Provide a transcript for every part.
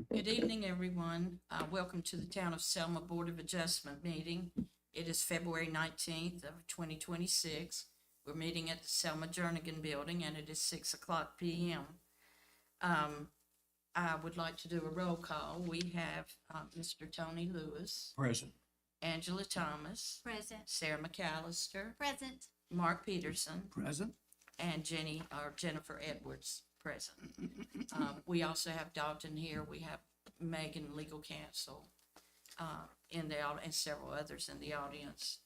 Good evening, everyone. Welcome to the Town of Selma Board of Adjustment meeting. It is February 19th of 2026. We're meeting at the Selma Jernigan Building, and it is 6:00 p.m. I would like to do a roll call. We have Mr. Tony Lewis, Present. Angela Thomas, Present. Sarah McAllister, Present. Mark Peterson, Present. and Jennifer Edwards present. We also have Dalton here. We have Megan, legal counsel, in the, and several others in the audience.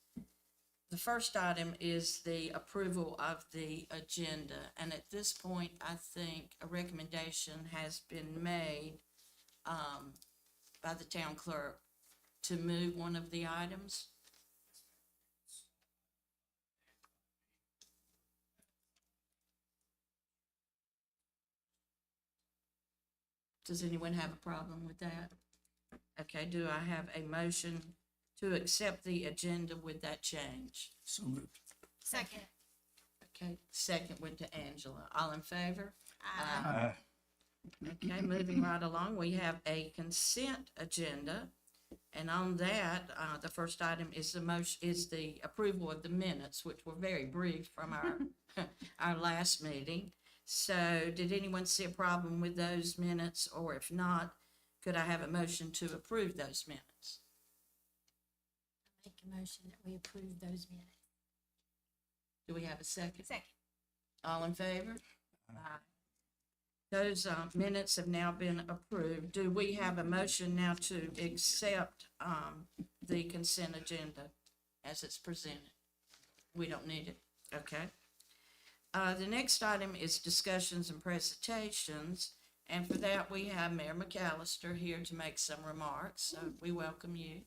The first item is the approval of the agenda, and at this point, I think a recommendation has been made, by the town clerk to move one of the items. Does anyone have a problem with that? Okay, do I have a motion to accept the agenda with that change? So moved. Second. Okay, second went to Angela. All in favor? Aye. Okay, moving right along, we have a consent agenda. And on that, the first item is the approval of the minutes, which were very brief from our, our last meeting. So did anyone see a problem with those minutes, or if not, could I have a motion to approve those minutes? Make a motion that we approve those minutes. Do we have a second? Second. All in favor? Aye. Those minutes have now been approved. Do we have a motion now to accept the consent agenda as it's presented? We don't need it, okay. The next item is discussions and presentations, and for that, we have Mayor McAllister here to make some remarks, so we welcome you.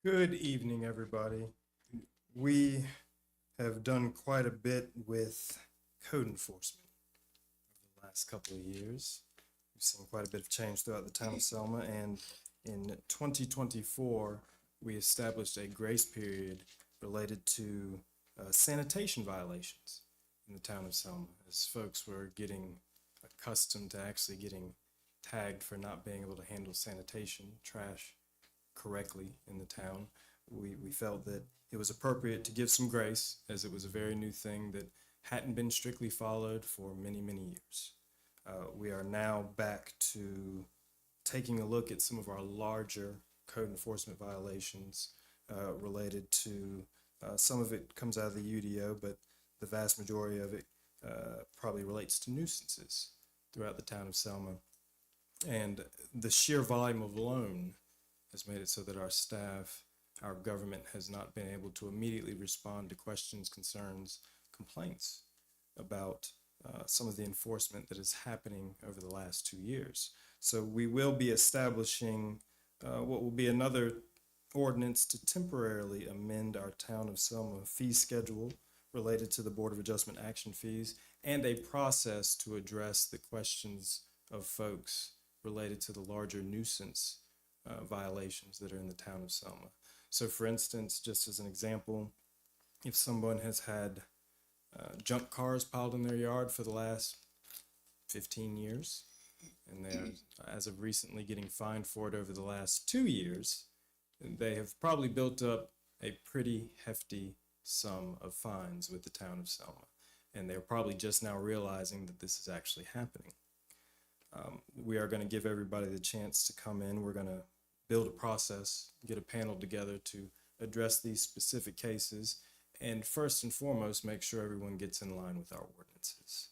Good evening, everybody. We have done quite a bit with code enforcement over the last couple of years. We've seen quite a bit of change throughout the town of Selma, and in 2024, we established a grace period related to sanitation violations in the town of Selma, as folks were getting accustomed to actually getting tagged for not being able to handle sanitation, trash, correctly in the town. We felt that it was appropriate to give some grace, as it was a very new thing that hadn't been strictly followed for many, many years. We are now back to taking a look at some of our larger code enforcement violations related to, some of it comes out of the UDO, but the vast majority of it probably relates to nuisances throughout the town of Selma. And the sheer volume alone has made it so that our staff, our government has not been able to immediately respond to questions, concerns, complaints about some of the enforcement that is happening over the last 2 years. So we will be establishing what will be another ordinance to temporarily amend our town of Selma fee schedule related to the Board of Adjustment action fees, and a process to address the questions of folks related to the larger nuisance violations that are in the town of Selma. So for instance, just as an example, if someone has had junk cars piled in their yard for the last 15 years, and they're, as of recently, getting fined for it over the last 2 years, they have probably built up a pretty hefty sum of fines with the town of Selma. And they're probably just now realizing that this is actually happening. We are going to give everybody the chance to come in. We're going to build a process, get a panel together to address these specific cases, and first and foremost, make sure everyone gets in line with our ordinances.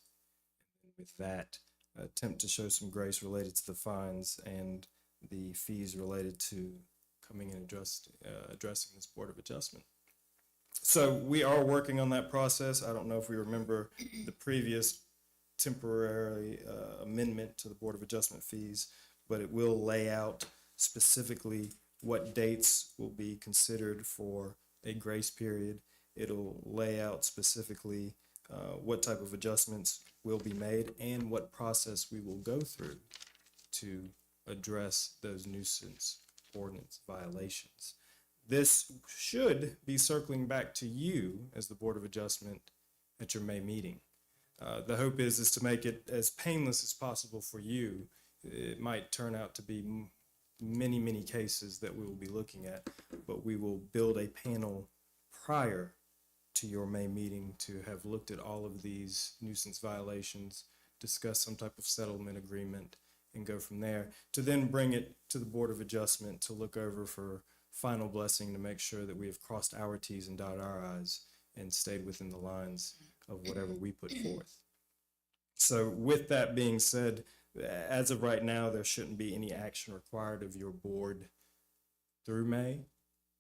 And with that, attempt to show some grace related to the fines and the fees related to coming and addressing this Board of Adjustment. So we are working on that process. I don't know if we remember the previous temporary amendment to the Board of Adjustment fees, but it will lay out specifically what dates will be considered for a grace period. It'll lay out specifically what type of adjustments will be made and what process we will go through to address those nuisance ordinance violations. This should be circling back to you as the Board of Adjustment at your May meeting. The hope is to make it as painless as possible for you. It might turn out to be many cases that we will be looking at, but we will build a panel prior to your May meeting to have looked at all of these nuisance violations, discuss some type of settlement agreement, and go from there, to then bring it to the Board of Adjustment to look over for final blessing to make sure that we have crossed our T's and dotted our I's and stayed within the lines of whatever we put forth. So with that being said, as of right now, there shouldn't be any action required of your board through May.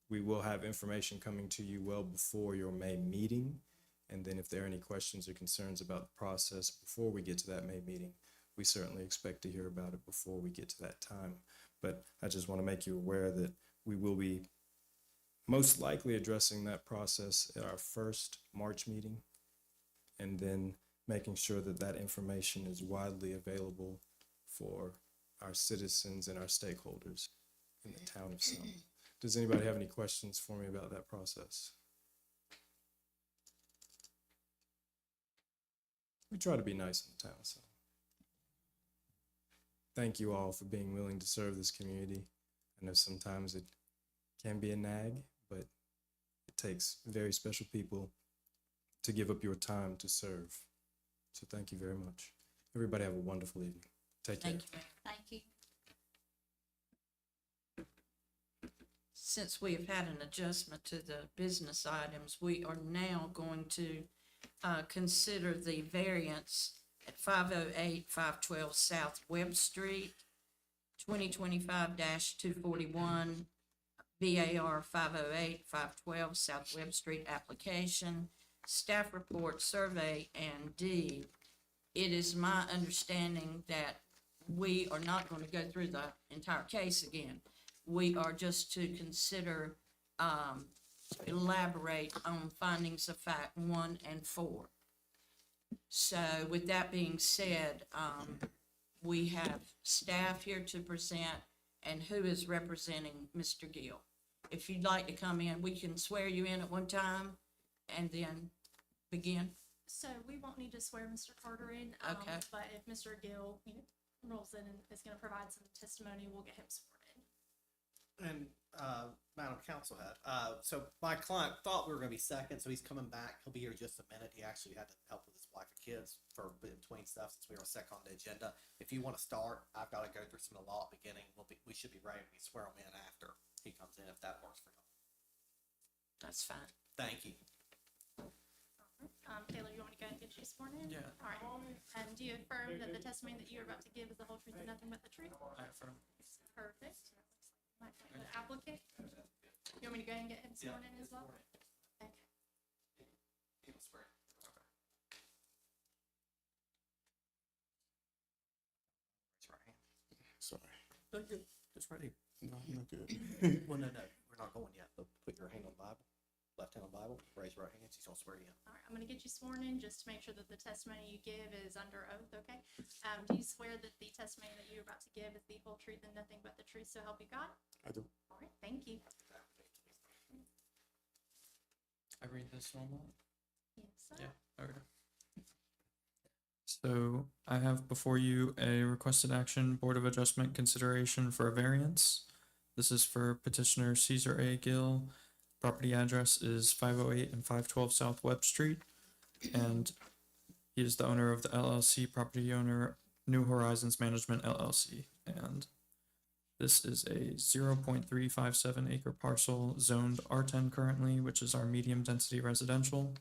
We will have information coming to you well before your May meeting. And then if there are any questions or concerns about the process before we get to that May meeting, we certainly expect to hear about it before we get to that time. But I just want to make you aware that we will be most likely addressing that process at our first March meeting, and then making sure that that information is widely available for our citizens and our stakeholders in the town of Selma. Does anybody have any questions for me about that process? We try to be nice in the town, so. Thank you all for being willing to serve this community. I know sometimes it can be a nag, but it takes very special people to give up your time to serve. So thank you very much. Everybody have a wonderful evening. Take care. Thank you, Mayor. Thank you. Since we have had an adjustment to the business items, we are now going to consider the variance at 508, 512 South Webb Street, 2025-241, BAR 508, 512 South Webb Street application, staff report, survey, and deed. It is my understanding that we are not going to go through the entire case again. We are just to consider, to elaborate on findings of fact 1 and 4. So with that being said, we have staff here to present, and who is representing Mr. Gill. If you'd like to come in, we can swear you in at one time and then begin. So we won't need to swear Mr. Carter in. Okay. But if Mr. Gill, rolls in and is gonna provide some testimony, we'll get him sworn in. And Madam Councilhead, so my client thought we were gonna be second, so he's coming back. He'll be here just a minute. He actually had to help with his wife and kids for between stuff since we were second on the agenda. If you want to start, I've got to go through some of the law at the beginning. We should be ready to swear him in after he comes in, if that works for you. That's fine. Thank you. Taylor, you want me to go ahead and get you sworn in? Yeah. All right. And do you affirm that the testimony that you're about to give is the whole truth and nothing but the truth? I affirm. Perfect. My applicant. You want me to go ahead and get him sworn in as well? Okay. He will swear. Raise your right hand. Sorry. No, good. Just ready. No, I'm not good. Well, no, we're not going yet. But put your hand on the Bible, left hand on the Bible, raise your right hand. He's gonna swear you in. All right, I'm gonna get you sworn in just to make sure that the testimony you give is under oath, okay? Do you swear that the testimony that you're about to give is the whole truth and nothing but the truth, so help you God? I do. All right, thank you. I read this normal. Yes, sir. Yeah. Okay. So I have before you a requested action Board of Adjustment consideration for a variance. This is for petitioner Caesar A. Gill. Property address is 508 and 512 South Webb Street, and he is the owner of the LLC, property owner New Horizons Management LLC, and this is a 0.357 acre parcel zoned R10 currently, which is our medium density residential.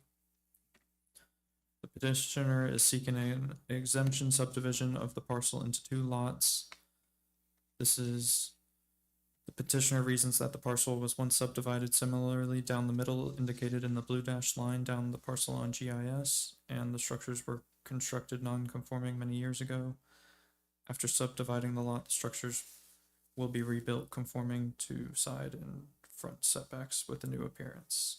The petitioner is seeking an exemption subdivision of the parcel into 2 lots. The petitioner reasons that the parcel was once subdivided similarly down the middle, indicated in the blue dashed line down the parcel on GIS, and the structures were constructed non-conforming many years ago. After subdividing the lot, the structures will be rebuilt conforming to side and front setbacks with a new appearance.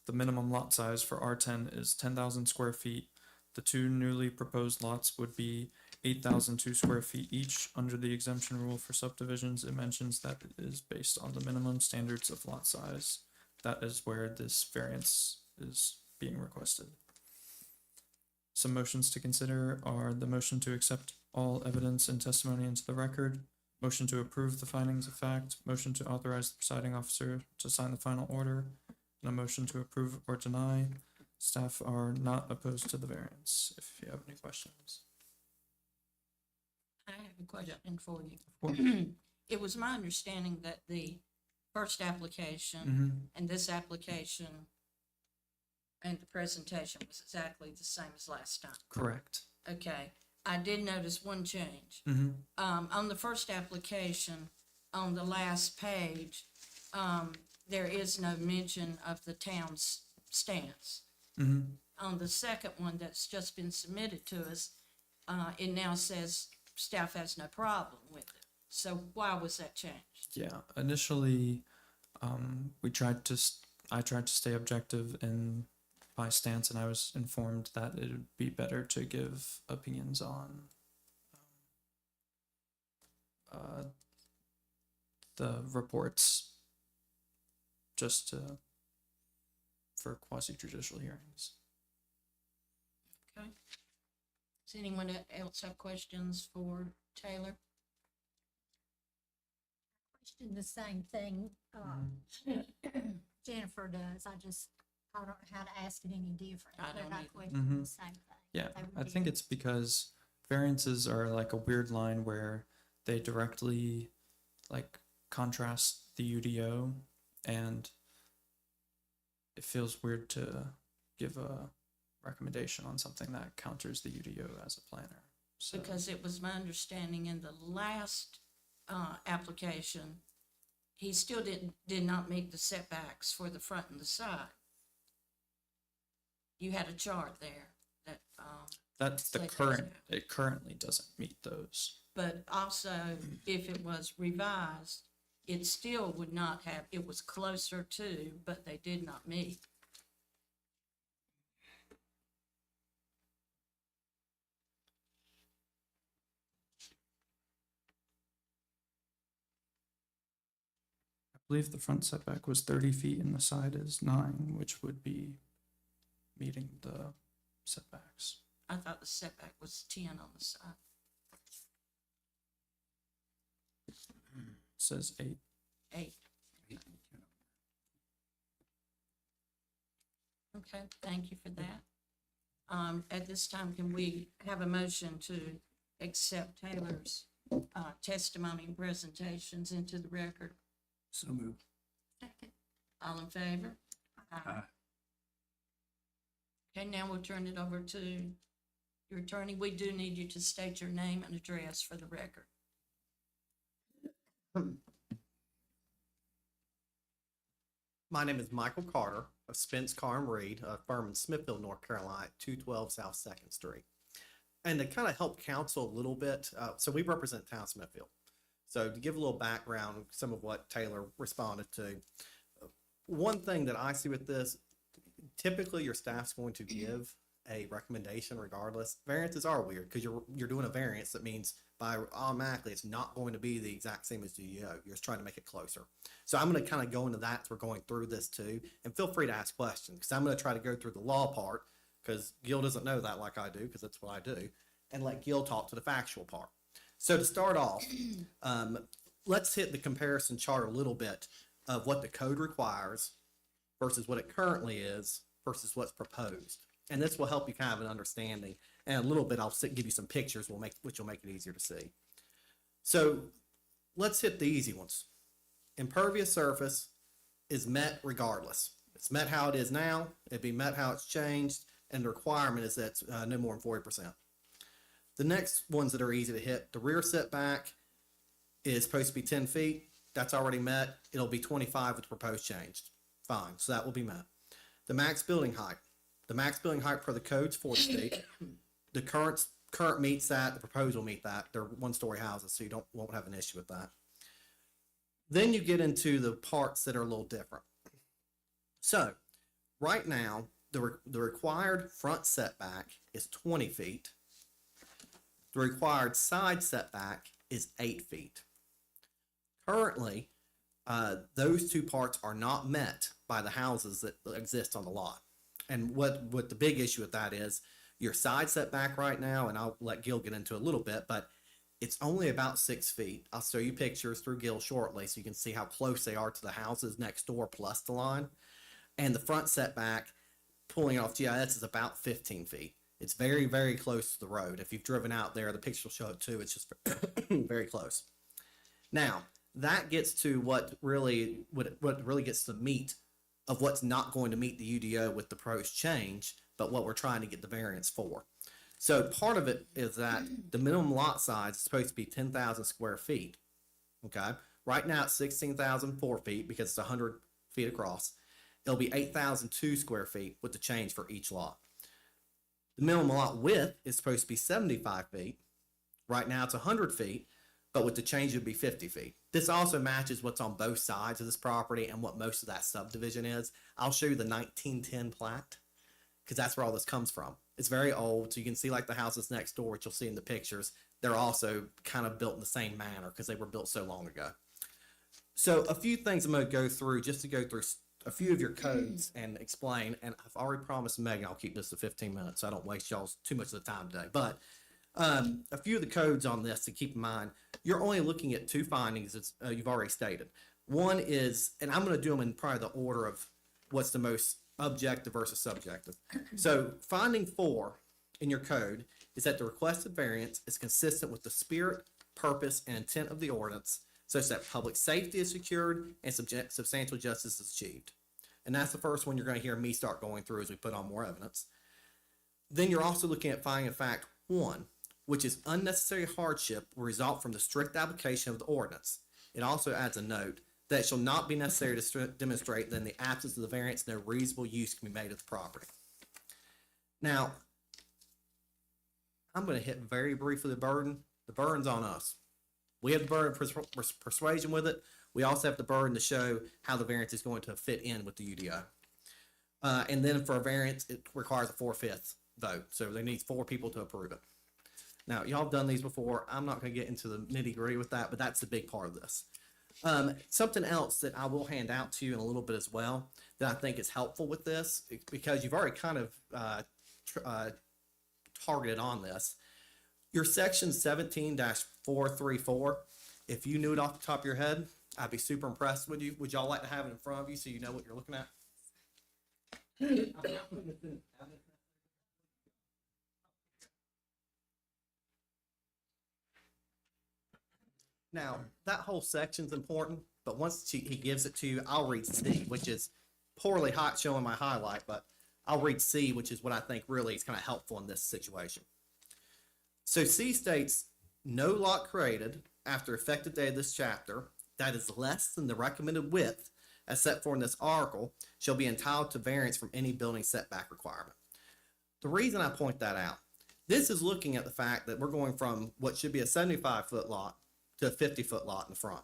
The minimum lot size for R10 is 10,000 square feet. The 2 newly proposed lots would be 8,002 square feet each. Under the exemption rule for subdivisions, it mentions that it is based on the minimum standards of lot size. That is where this variance is being requested. Some motions to consider are the motion to accept all evidence and testimony into the record, motion to approve the findings of fact, motion to authorize the presiding officer to sign the final order, and a motion to approve or deny. Staff are not opposed to the variance, if you have any questions. I have a question for you. course. It was my understanding that the first application Mm-hmm. and this application and the presentation was exactly the same as last time. Correct. Okay, I did notice one change. Mm-hmm. On the first application, on the last page, there is no mention of the town's stance. Mm-hmm. On the second one that's just been submitted to us, it now says staff has no problem with it. So why was that changed? Yeah, initially, I tried to stay objective in my stance, and I was informed that it would be better to give opinions on the reports just for quasi-judicial hearings. Okay. Does anyone else have questions for Taylor? Question the same thing, Jennifer does. I don't know how to ask it any different. I but don't either. question Mhm. the same thing. Yeah, They I would think be- it's because variances are like a weird line where they directly like contrast the UDO, and it feels weird to give a recommendation on something that counters the UDO as a planner. So, Because it was my understanding in the last, application, he still did not meet the setbacks for the front and the side. You had a chart there that, that's the like current, those. it currently doesn't meet those. but also if it was revised, it still would not have, it was closer to, but they did not meet. I believe the front setback was 30 feet and the side is 9, which would be meeting the setbacks. I thought the setback was 10 on the side. It says 8. 8. Okay, thank you for that. At this time, can we have a motion to accept Taylor's testimony and presentations into the record? So moved. Second. All in favor? Aye. Okay, now we'll turn it over to your attorney. We do need you to state your name and address for the record. My name is Michael Carter of Spence Car and Reed, a firm in Smithfield, North Carolina, at 212 South 2nd Street. And to kind of help counsel a little bit, so we represent Town Smithfield. So to give a little background, some of what Taylor responded to, one thing that I see with this, typically your staff's going to give a recommendation regardless. Variances are weird because you're doing a variance. That means by automatically it's not going to be the exact same as the UO. You're just trying to make it closer. So I'm going to kind of go into that as we're going through this too. And feel free to ask questions because I'm going to try to go through the law part because Gil doesn't know that like I do because that's what I do. And let Gil talk to the factual part. So to start off, let's hit the comparison chart a little bit of what the code requires versus what it currently is versus what's proposed. And this will help you kind of an understanding. And a little bit, I'll give you some pictures which will make it easier to see. So let's hit the easy ones. Impervious surface is met regardless. It's met how it is now. It'd be met how it's changed. And the requirement is that it's no more than 40%. The next ones that are easy to hit, the rear setback is supposed to be 10 feet. That's already met. It'll be 25 with the proposed changed. Fine, so that will be met. The max building height. The max building height for the code's 40 feet. The current meets that. The proposed will meet that. They're one-story houses, so you won't have an issue with that. Then you get into the parts that are a little different. So right now, the required front setback is 20 feet. The required side setback is 8 feet. Currently, those two parts are not met by the houses that exist on the lot. And what the big issue with that is, Your side setback right now, and I'll let Gil get into a little bit, but it's only about 6 feet. I'll show you pictures through Gil shortly so you can see how close they are to the houses next door plus the line. And the front setback, pulling it off GIS, is about 15 feet. It's very, very close to the road. If you've driven out there, the picture will show it too. It's just very close. Now, that gets to what really gets to the meat of what's not going to meet the UDO with the proposed change, but what we're trying to get the variance for. So part of it is that the minimum lot size is supposed to be 10,000 square feet. Okay. Right now it's 16,004 feet because it's 100 feet across. It'll be 8,002 square feet with the change for each lot. The minimum lot width is supposed to be 75 feet. Right now it's 100 feet, but with the change it would be 50 feet. This also matches what's on both sides of this property and what most of that subdivision is. I'll show you the 1910 plat because that's where all this comes from. It's very old, so you can see like the houses next door, which you'll see in the pictures. They're also kind of built in the same manner because they were built so long ago. So a few things I'm going to go through just to go through a few of your codes and explain. And I've already promised Megan I'll keep this to 15 minutes, so I don't waste y'all's too much of the time today. But a few of the codes on this to keep in mind. You're only looking at two findings as you've already stated. One is, and I'm going to do them in probably the order of what's the most objective versus subjective. So finding 4 in your code is that the requested variance is consistent with the spirit, purpose, and intent of the ordinance, such that public safety is secured and substantial justice is achieved. And that's the first one you're going to hear me start going through as we put on more evidence. Then you're also looking at finding of fact 1, which is unnecessary hardship will result from the strict application of the ordinance. It also adds a note that it shall not be necessary to demonstrate that in the absence of the variance, no reasonable use can be made of the property. Now, I'm going to hit very briefly the burden. The burden's on us. We have the burden of persuasion with it. We also have the burden to show how the variance is going to fit in with the UDO. And then for a variance, it requires a 4/5 vote. So there needs 4 people to approve it. Now, y'all have done these before. I'm not going to get into the nitty gritty with that, but that's the big part of this. Something else that I will hand out to you in a little bit as well that I think is helpful with this, because you've already kind of targeted on this. Your section 17-434, if you knew it off the top of your head, I'd be super impressed with you. Would y'all like to have it in front of you so you know what you're looking at? Now, that whole section's important, but once he gives it to you, I'll read C, which is poorly showing my highlight, but I'll read C, which is what I think really is kind of helpful in this situation. So C states, no lot created after effective date of this chapter that is less than the recommended width as set forth in this article shall be entitled to variance from any building setback requirement. The reason I point that out, this is looking at the fact that we're going from what should be a 75-foot lot to a 50-foot lot in the front.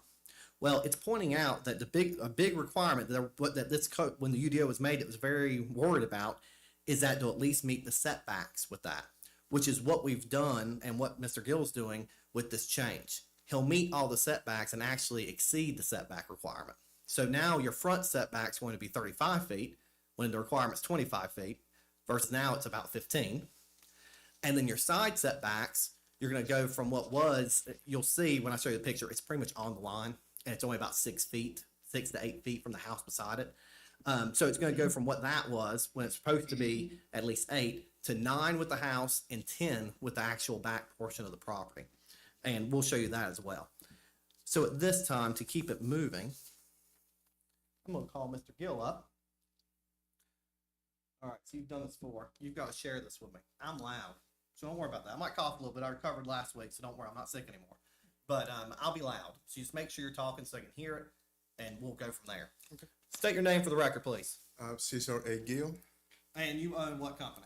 Well, it's pointing out that a big requirement that this code, when the UDO was made, it was very worried about, is that to at least meet the setbacks with that, which is what we've done and what Mr. Gill's doing with this change. He'll meet all the setbacks and actually exceed the setback requirement. So now your front setback's going to be 35 feet when the requirement's 25 feet, versus now it's about 15. And then your side setbacks, you're going to go from what was, you'll see when I show you the picture, it's pretty much on the line, and it's only about 6 feet, 6 to 8 feet from the house beside it. So it's going to go from what that was when it's supposed to be at least 8 to 9 with the house and 10 with the actual back portion of the property. And we'll show you that as well. So at this time, to keep it moving, I'm going to call Mr. Gill up. All right, so you've done this before. You've got to share this with me. I'm loud, so don't worry about that. I might cough a little bit. I recovered last week, so don't worry. I'm not sick anymore. But I'll be loud. So just make sure you're talking so I can hear it, and we'll go from there. Okay. State your name for the record, please. Cesar A. Gill, And you own what company?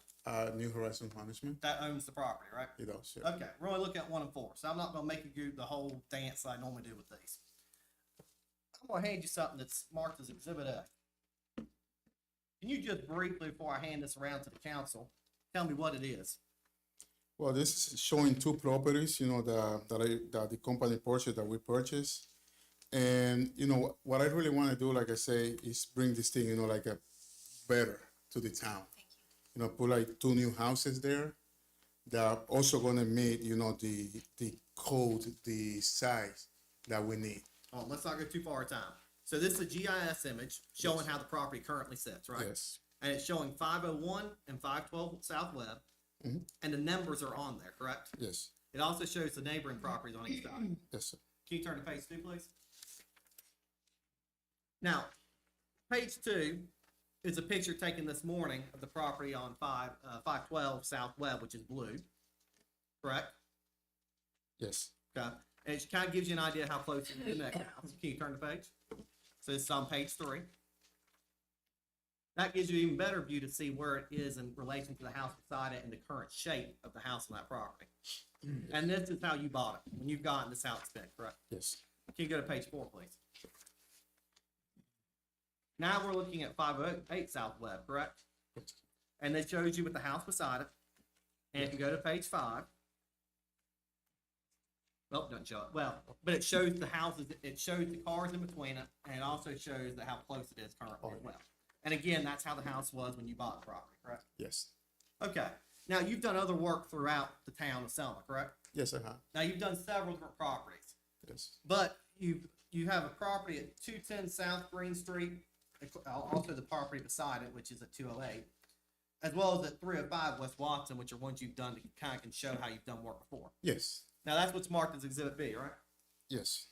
New Horizon Management. That owns the property, right? It does, yeah. Okay, we're only looking at 1 and 4, so I'm not going to make you do the whole dance I normally do with these. I'm going to hand you something that's marked as Exhibit A. Can you just briefly, before I hand this around to the council, tell me what it is? Well, this is showing 2 properties, you know, that the company purchased, that we purchased. And, you know, what I really want to do, like I say, is bring this thing, you know, like a better to the town. put like 2 new houses there. That are also gonna meet, the code, the size that we need. Oh, let's not go too far at a time. So this is a GIS image showing how the property currently sits, right? Yes, And it's showing 501 and 512 South Webb. Mhm. And the numbers are on there, correct? yes, It also shows the neighboring properties on each side. yes, sir. Can you turn to page 2, please? Now, page 2 is a picture taken this morning of the property on 512 South Webb, which is blue. Correct? Yes, Okay. And it kind of gives you an idea how close it is to the next house. Can you turn the page? So this is on page 3. That gives you an even better view to see where it is in relation to the house beside it and the current shape of the house on that property. And this is how you bought it, when you've gotten this house spent, correct? yes, Can you go to page 4, please? Now we're looking at 508 South Webb, correct? yes, And it shows you with the house beside it. And if you go to page 5, well, it doesn't show it. Well, but it shows the houses, it shows the cars in between it, and it also shows that how close it is currently as well. And again, that's how the house was when you bought the property, correct? yes, Okay. Now, you've done other work throughout the town of Selma, correct? yes, I have, Now, you've done several different properties. yes, But you have a property at 210 South Green Street, also the property beside it, which is at 208, as well as at 305 West Watson, which are ones you've done to kind of can show how you've done work before. yes, Now that's what's marked as Exhibit B, right? yes.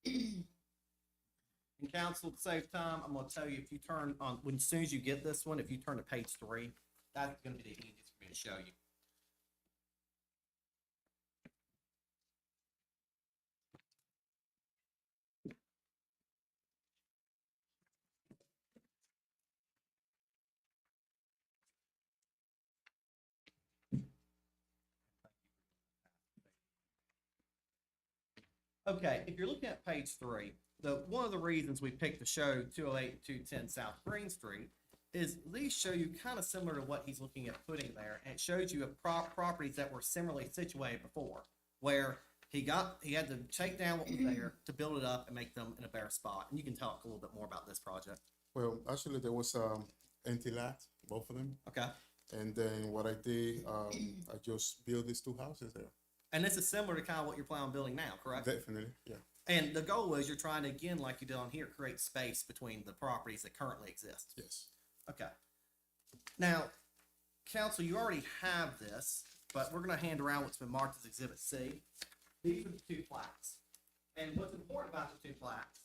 And council, to save time, I'm gonna tell you, if you turn on, as soon as you get this one, if you turn to page 3, that's gonna be the easiest for me to show you. Okay, if you're looking at page 3, one of the reasons we picked to show 208 and 210 South Green Street is these show you kind of similar to what he's looking at putting there, and it shows you properties that were similarly situated before, where he had to take down what was there to build it up and make them in a better spot. And you can talk a little bit more about this project. Well, actually, there was empty lot, both of them, Okay, and then what I did, I just built these 2 houses there. and this is similar to kind of what you're planning on building now, correct? Definitely, yeah, And the goal is you're trying to, again, like you did on here, create space between the properties that currently exist. yes, Okay. Now, council, you already have this, but we're gonna hand around what's been marked as Exhibit C. These are the 2 plaques. And what's important about the 2 plaques,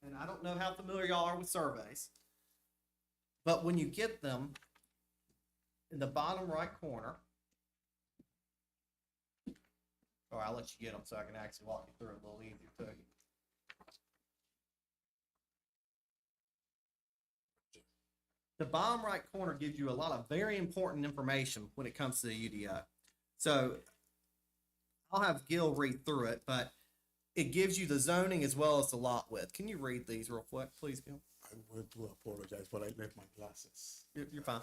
and I don't know how familiar y'all are with surveys, but when you get them, in the bottom right corner, or I'll let you get them so I can actually walk you through it a little easier too. The bottom right corner gives you a lot of very important information when it comes to the UDO. So I'll have Gil read through it, but it gives you the zoning as well as the lot width. Can you read these real quick, please, Gil? I would do apologize, but I left my glasses. You're fine.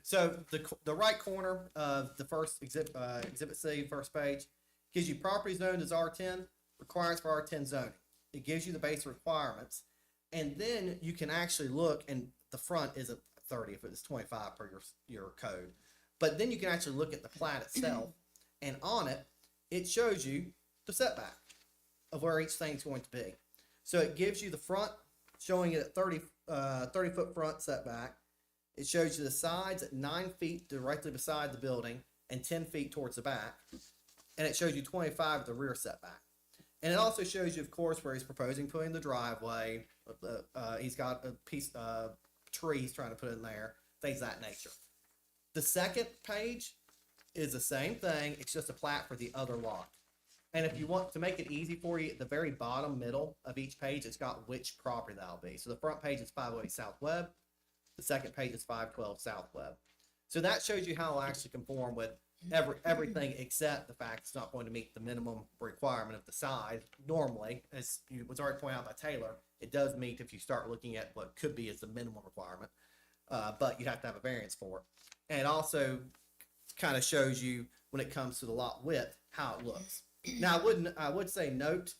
So the right corner of the first exhibit C, first page, gives you property zoned as R10, requirements for R10 zoning. It gives you the base requirements, and then you can actually look, and the front isn't 30 if it's 25 per your code, but then you can actually look at the plat itself, and on it, it shows you the setback of where each thing's going to be. So it gives you the front, showing it at 30 foot front setback. It shows you the sides at 9 feet directly beside the building and 10 feet towards the back. And it shows you 25 at the rear setback. And it also shows you, of course, where he's proposing putting the driveway. He's got a piece of tree he's trying to put in there, things of that nature. The second page is the same thing. It's just a plat for the other lot. And if you want to make it easy for you, at the very bottom middle of each page, it's got which property that'll be. So the front page is 508 South Webb. The second page is 512 South Webb. So that shows you how it'll actually conform with everything except the fact it's not going to meet the minimum requirement of the size. Normally, as was already pointed out by Taylor, it does meet if you start looking at what could be as the minimum requirement, but you have to have a variance for it. And it also kind of shows you when it comes to the lot width how it looks. Now, I would say note,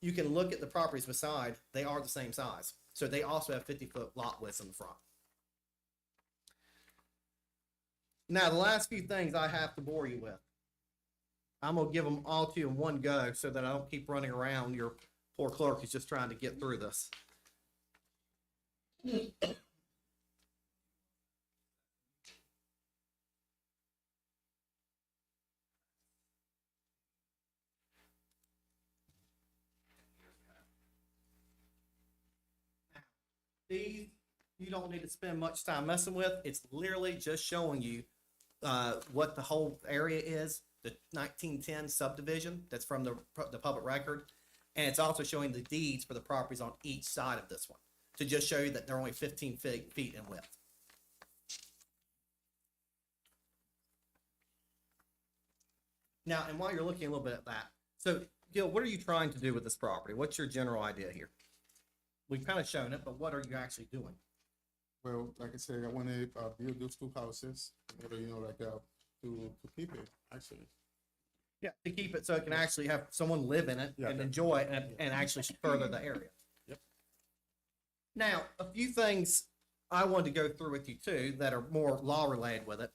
you can look at the properties beside, they are the same size. So they also have 50-foot lot widths in the front. Now, the last few things I have to bore you with. I'm gonna give them all to you in one go so that I don't keep running around. Your poor clerk is just trying to get through this. These, you don't need to spend much time messing with. It's literally just showing you what the whole area is, the 1910 subdivision that's from the public record. And it's also showing the deeds for the properties on each side of this one to just show you that they're only 15 feet in width. Now, and while you're looking a little bit at that, so Gil, what are you trying to do with this property? What's your general idea here? We've kind of shown it, but what are you actually doing? Well, like I said, I want to build those two houses, in order, to keep it, actually. Yeah, to keep it so it can actually have someone live in it Yeah. and enjoy it and actually further the area. Yep. Now, a few things I wanted to go through with you too that are more law related with it.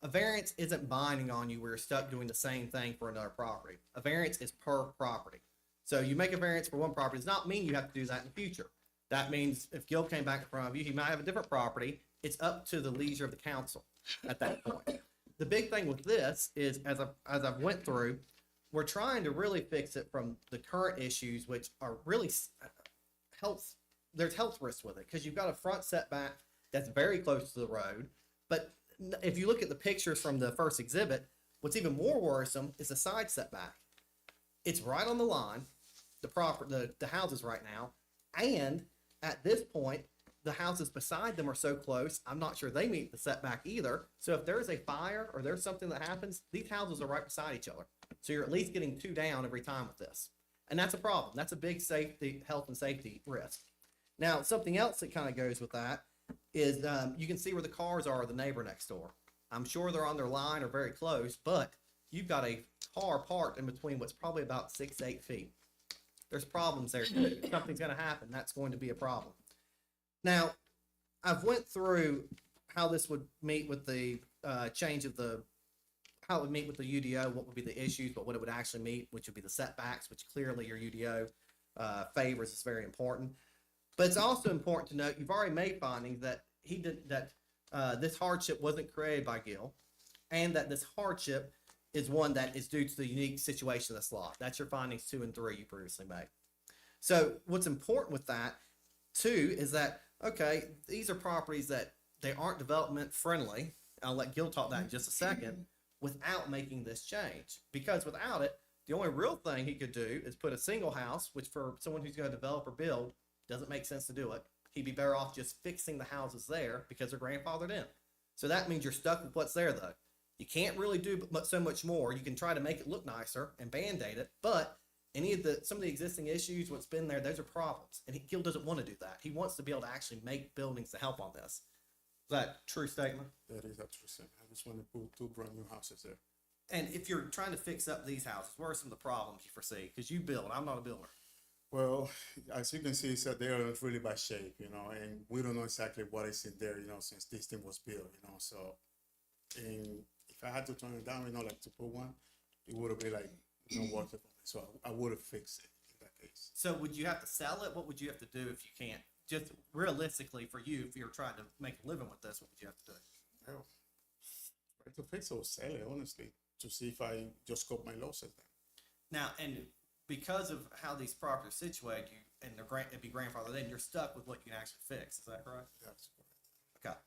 A variance isn't binding on you where you're stuck doing the same thing for another property. A variance is per property. So you make a variance for one property does not mean you have to do that in the future. That means if Gil came back in front of you, he might have a different property. It's up to the leisure of the council at that point. The big thing with this is, as I've went through, we're trying to really fix it from the current issues, which are really there's health risks with it because you've got a front setback that's very close to the road. But if you look at the pictures from the first exhibit, what's even more worrisome is the side setback. It's right on the line, the houses right now, and at this point, the houses beside them are so close, I'm not sure they meet the setback either. So if there's a fire or there's something that happens, these houses are right beside each other. So you're at least getting two down every time with this. And that's a problem. That's a big health and safety risk. Now, something else that kind of goes with that is you can see where the cars are of the neighbor next door. I'm sure they're on their line or very close, but you've got a car parked in between what's probably about 6 to 8 feet. There's problems there too. If something's going to happen, that's going to be a problem. Now, I've went through how this would meet with the change of how it would meet with the UDO, what would be the issues, but what it would actually meet, which would be the setbacks, which clearly your UDO favors is very important. But it's also important to note you've already made findings that this hardship wasn't created by Gil, and that this hardship is one that is due to the unique situation of this lot. That's your findings 2 and 3 you previously made. So what's important with that too is that, okay, these are properties that they aren't development friendly. I'll let Gil talk that in just a second, without making this change. Because without it, the only real thing he could do is put a single house, which for someone who's going to develop or build, doesn't make sense to do it. He'd be better off just fixing the houses there because they're grandfathered in. So that means you're stuck with what's there though. You can't really do so much more. You can try to make it look nicer and band-aid it, but some of the existing issues, what's been there, those are problems. And Gil doesn't want to do that. He wants to be able to actually make buildings to help on this. Is that a true statement? That is absolutely. I just want to put two brand new houses there. And if you're trying to fix up these houses, what are some of the problems you foresee? Because you build, I'm not a builder. Well, as you can see, so they are in really bad shape, and we don't know exactly what is in there, since this thing was built, so, and if I had to turn it down, like to put one, it would have been like, worth it for me. So I would have fixed it in that case. So would you have to sell it? What would you have to do if you can't? Just realistically for you, if you're trying to make a living with this, what would you have to do? Well, try to fix it or sell it, honestly, to see if I just cut my losses then. Now, and because of how these properties are situated, it'd be grandfathered in, you're stuck with what you can actually fix. Is that correct? That's correct. Okay.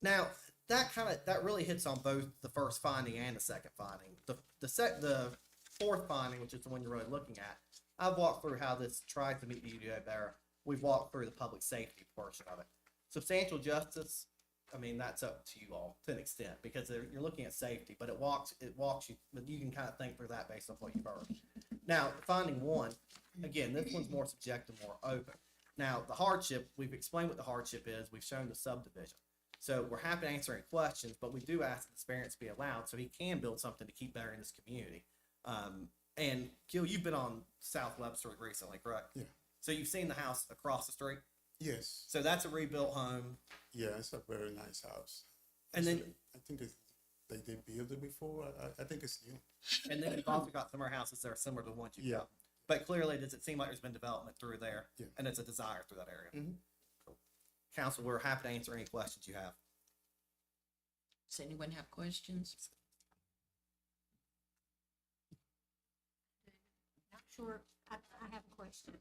Now, that really hits on both the first finding and the second finding. The fourth finding, which is the one you're really looking at, I've walked through how this tries to meet the UDO better. We've walked through the public safety portion of it. Substantial justice, I mean, that's up to you all to an extent because you're looking at safety, but it walks you, but you can kind of think through that based on what you've heard. Now, finding 1, again, this one's more subjective, more open. Now, the hardship, we've explained what the hardship is. We've shown the subdivision. So we're happy to answer any questions, but we do ask that this variance be allowed so he can build something to keep better in this community. And Gil, you've been on South Webster recently, correct? Yeah. So you've seen the house across the street? Yes. So that's a rebuilt home. Yeah, it's a very nice house. And then- Actually, I think it's they built it before. I think it's new. And then you've also got some of our houses that are similar to the ones you've Yeah. got. But clearly, does it seem like there's been development through there? Yeah. And it's a desire through that area? Mhm. Cool. Council, we're happy to answer any questions you have. Does anyone have questions? Not sure, I have a question.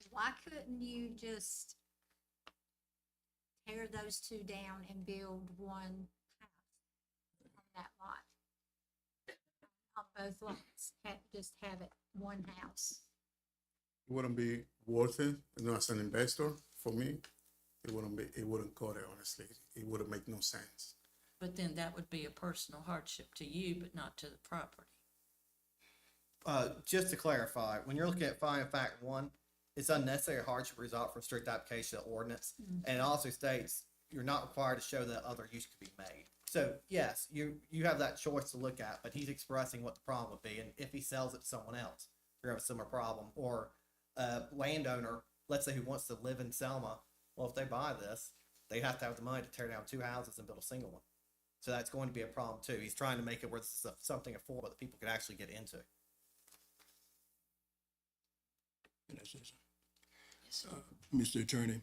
Why couldn't you just tear those two down and build one house on that lot? On both lots, just have it one house. It wouldn't be worth it, you know, as an investor for me. It wouldn't cut it, honestly. It wouldn't make no sense. But then that would be a personal hardship to you, but not to the property. Just to clarify, when you're looking at finding fact one, it's unnecessary hardship result from strict application of ordinance. And it also states you're not required to show that other use could be made. So yes, you have that choice to look at, but he's expressing what the problem would be. And if he sells it to someone else, you're gonna have a similar problem. Or a landowner, let's say who wants to live in Selma, well, if they buy this, they have to have the money to tear down two houses and build a single one. So that's going to be a problem too. He's trying to make it where this is something affordable that people can actually get into. That's it, sir. Yes, sir. Mr. Attorney,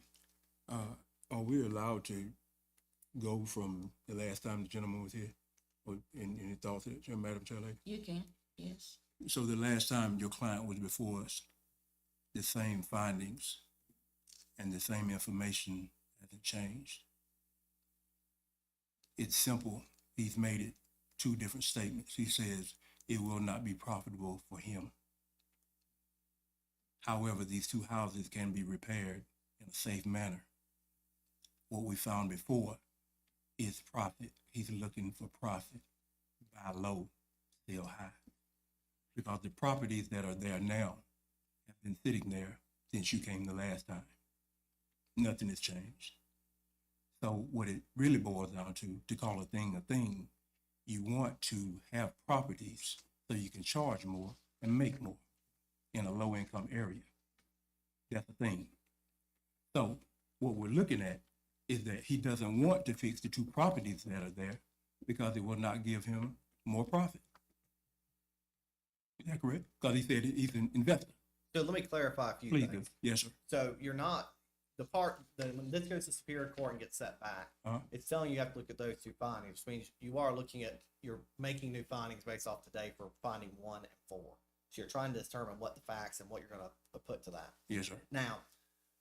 are we allowed to go from the last time the gentleman was here? Or any thoughts, Madam Chair Lady? You can, yes. So the last time your client was before us, the same findings and the same information hasn't changed. It's simple. He's made it two different statements. He says it will not be profitable for him. However, these two houses can be repaired in a safe manner. What we found before is profit. He's looking for profit. Buy low, sell high. Because the properties that are there now have been sitting there since you came the last time. Nothing has changed. So what it really boils down to call a thing, you want to have properties so you can charge more and make more in a low income area. That's the thing. So what we're looking at is that he doesn't want to fix the two properties that are there because it will not give him more profit. Is that correct? Because he said he's an investor. So let me clarify a few Please do. things. Yes, sir. So you're not, when this goes to Superior Court and gets set back, Uh-huh. it's telling you have to look at those two findings, which means you are looking at, you're making new findings based off today for finding 1 and 4. So you're trying to determine what the facts and what you're gonna put to that. Yes, sir. Now,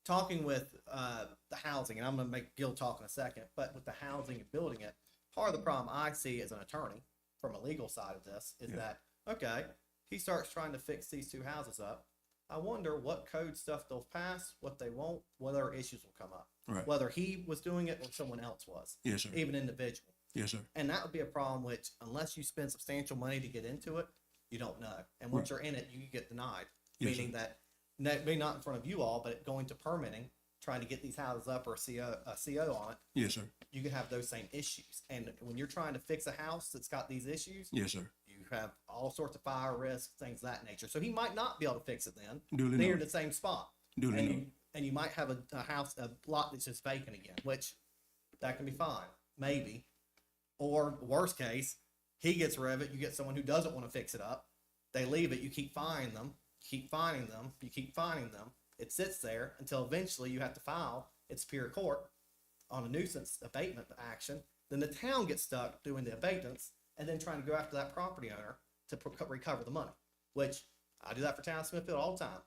talking with the housing, and I'm gonna make Gil talk in a second, but with the housing and building it, part of the problem I see as an attorney from a legal side of this is Yeah. that, okay, he starts trying to fix these two houses up. I wonder what code stuff they'll pass, what they won't, what other issues will come up. Right. Whether he was doing it or someone else was, Yes, sir. even individual. Yes, sir. And that would be a problem which, unless you spend substantial money to get into it, you don't know. And once you're in it, you get denied. Yes, Meaning that, maybe not in front of you all, but going to permitting, trying to get these houses up or a CO on it, Yes, sir. you can have those same issues. And when you're trying to fix a house that's got these issues, Yes, sir. you have all sorts of fire risks, things of that nature. So he might not be able to fix it then. Duly They're in noted. the same spot. Duly And noted. you might have a house, a lot that's just vacant again, which that can be fine, maybe. Or worst case, he gets rid of it, you get someone who doesn't want to fix it up. They leave it, you keep finding them, you keep finding them, you keep finding them. It sits there until eventually you have to file at Superior Court on a nuisance abatement action. Then the town gets stuck doing the abatements and then trying to go after that property owner to recover the money, which I do that for Town of Smithfield all the time.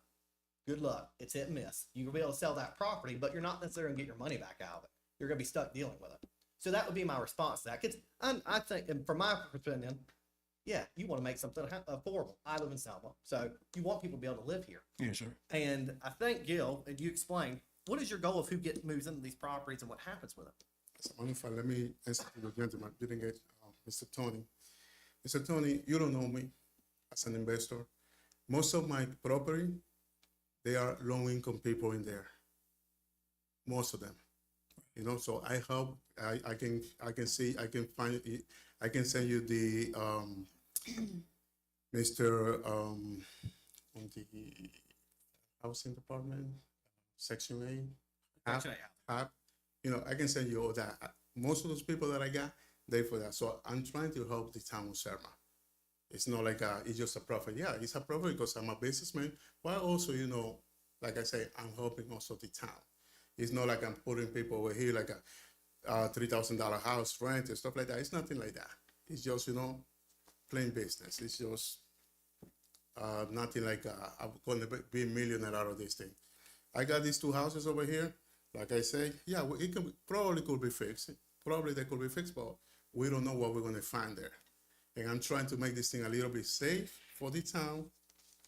Good luck. It's hit and miss. You'll be able to sell that property, but you're not necessarily gonna get your money back out of it. You're gonna be stuck dealing with it. So that would be my response to that. Cause I think, and from my opinion, yeah, you want to make something affordable. I live in Selma, so you want people to be able to live here. Yes, sir. And I think, Gil, and you explained, what is your goal of who moves into these properties and what happens with them? So, Manufa, let me answer to the gentleman. Didn't get Mr. Tony. Mr. Tony, you don't know me as an investor. Most of my property, they are low-income people in there. Most of them, you know. So I help. I can see. I can find. I can send you the Mr. On the housing department, Section 8. Section 8 App. you know, I can send you all that. Most of those people that I got, they for that. So I'm trying to help the town of Selma. It's not like it's just a profit. Yeah, it's a profit because I'm a businessman, but also, you know, like I say, I'm helping also the town. It's not like I'm putting people over here like a $3,000 house rent and stuff like that. It's nothing like that. It's just, you know, plain business. It's just nothing like I'm going to be a millionaire out of this thing. I got these two houses over here. Like I say, yeah, it probably could be fixed. Probably they could be fixed, but we don't know what we're going to find there. And I'm trying to make this thing a little bit safe for the town.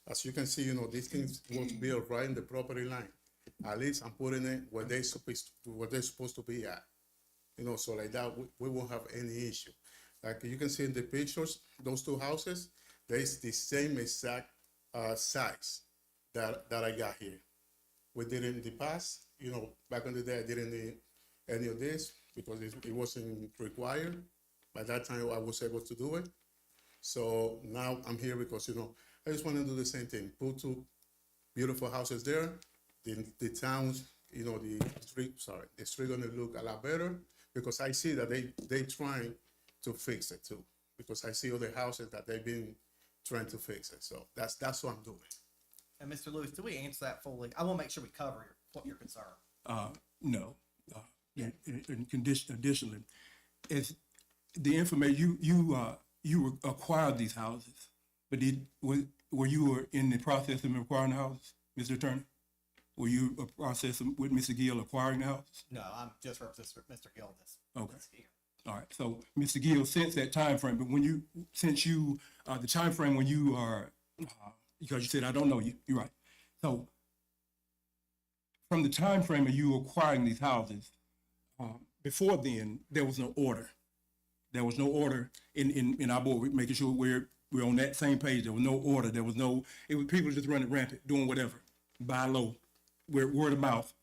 As you can see, you know, this thing was built right in the property line. At least I'm putting it where they're supposed to be at. You know, so like that, we won't have any issue. Like you can see in the pictures, those two houses, there's the same exact size that I got here. We did it in the past, you know, back in the day, I didn't need any of this because it wasn't required. By that time, I was able to do it. So now I'm here because, you know, I just want to do the same thing. Put two beautiful houses there. The towns, you know, the street gonna look a lot better because I see that they trying to fix it too. Because I see other houses that they've been trying to fix it. So that's what I'm doing. And Mr. Lewis, did we answer that fully? I want to make sure we cover your concern. No. Additionally, as the information you acquired these houses, but were you in the process of acquiring the houses, Mr. Attorney? Were you a process with Mr. Gill acquiring the houses? No, I'm just representing Mr. Gildas. Okay. All right. So, Mr. Gill, since that time frame, but the time frame when you are, because you said I don't know you, you're right. So, from the time frame of you acquiring these houses, before then there was no order. There was no order in our board, making sure we're on that same page. There was no order. There was no. It was people just running rampant, doing whatever, buy low, word of mouth.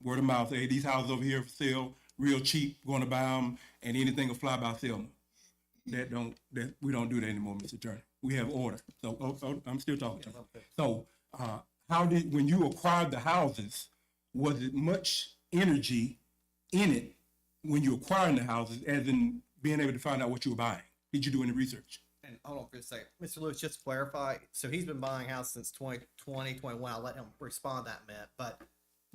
Hey, these houses over here for sale, real cheap, going to buy them, and anything will fly by Selma. We don't do that anymore, Mr. Attorney. We have order. So I'm still talking. So when you acquired the houses, was it much energy in it when you acquiring the houses, as in being able to find out what you were buying? Did you do any research? And hold on for a second. Mr. Lewis, just to clarify, so he's been buying houses since 2020, 21. I'll let him respond that minute, but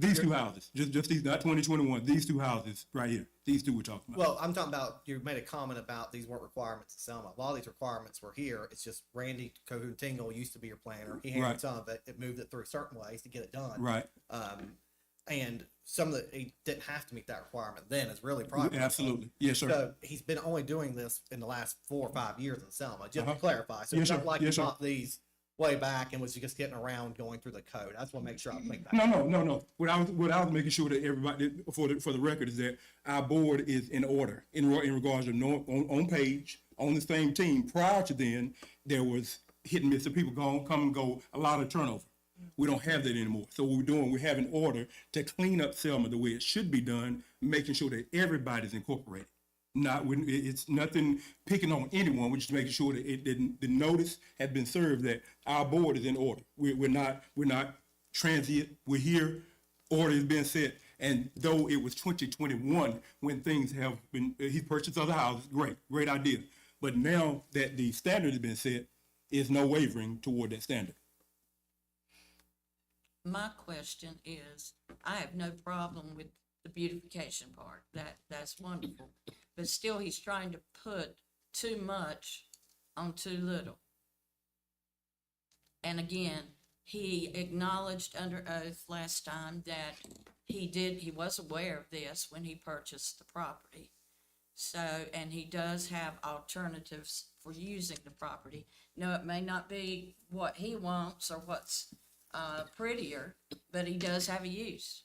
These two houses, just these, not 2021, these two houses right here. These two we're talking about. well, I'm talking about, you made a comment about these weren't requirements in Selma. A lot of these requirements were here. It's just Randy Cahoon Tingle used to be your planner. He handled Right. some of it. It moved it through certain ways to get it done. Right. And some of he didn't have to meet that requirement then. It's really private. Absolutely. Yes, sir. So he's been only doing this in the last 4 or 5 years in Selma, just Uh-huh. to clarify. So Yes, it's not sir. like Yes, he sir. bought these way back and was just getting around going through the code. I just want to make sure I make that. No. What I was making sure that everybody, for the record, is that our board is in order in regards to on page, on the same team. Prior to then, there was hit and miss. The people come and go, a lot of turnover. We don't have that anymore. So what we have an order to clean up Selma the way it should be done, making sure that everybody's incorporated. It's nothing picking on anyone. We're just making sure that the notice has been served that our board is in order. We're not transient. We're here. Order is being set. And though it was 2021 when things have been, he purchased other houses. Great idea. But now that the standard has been set, is no wavering toward that standard. My question is, I have no problem with the beautification part. That's wonderful. But still, he's trying to put too much on too little. And again, he acknowledged under oath last time that he was aware of this when he purchased the property. So, and he does have alternatives for using the property. No, it may not be what he wants or what's prettier, but he does have a use.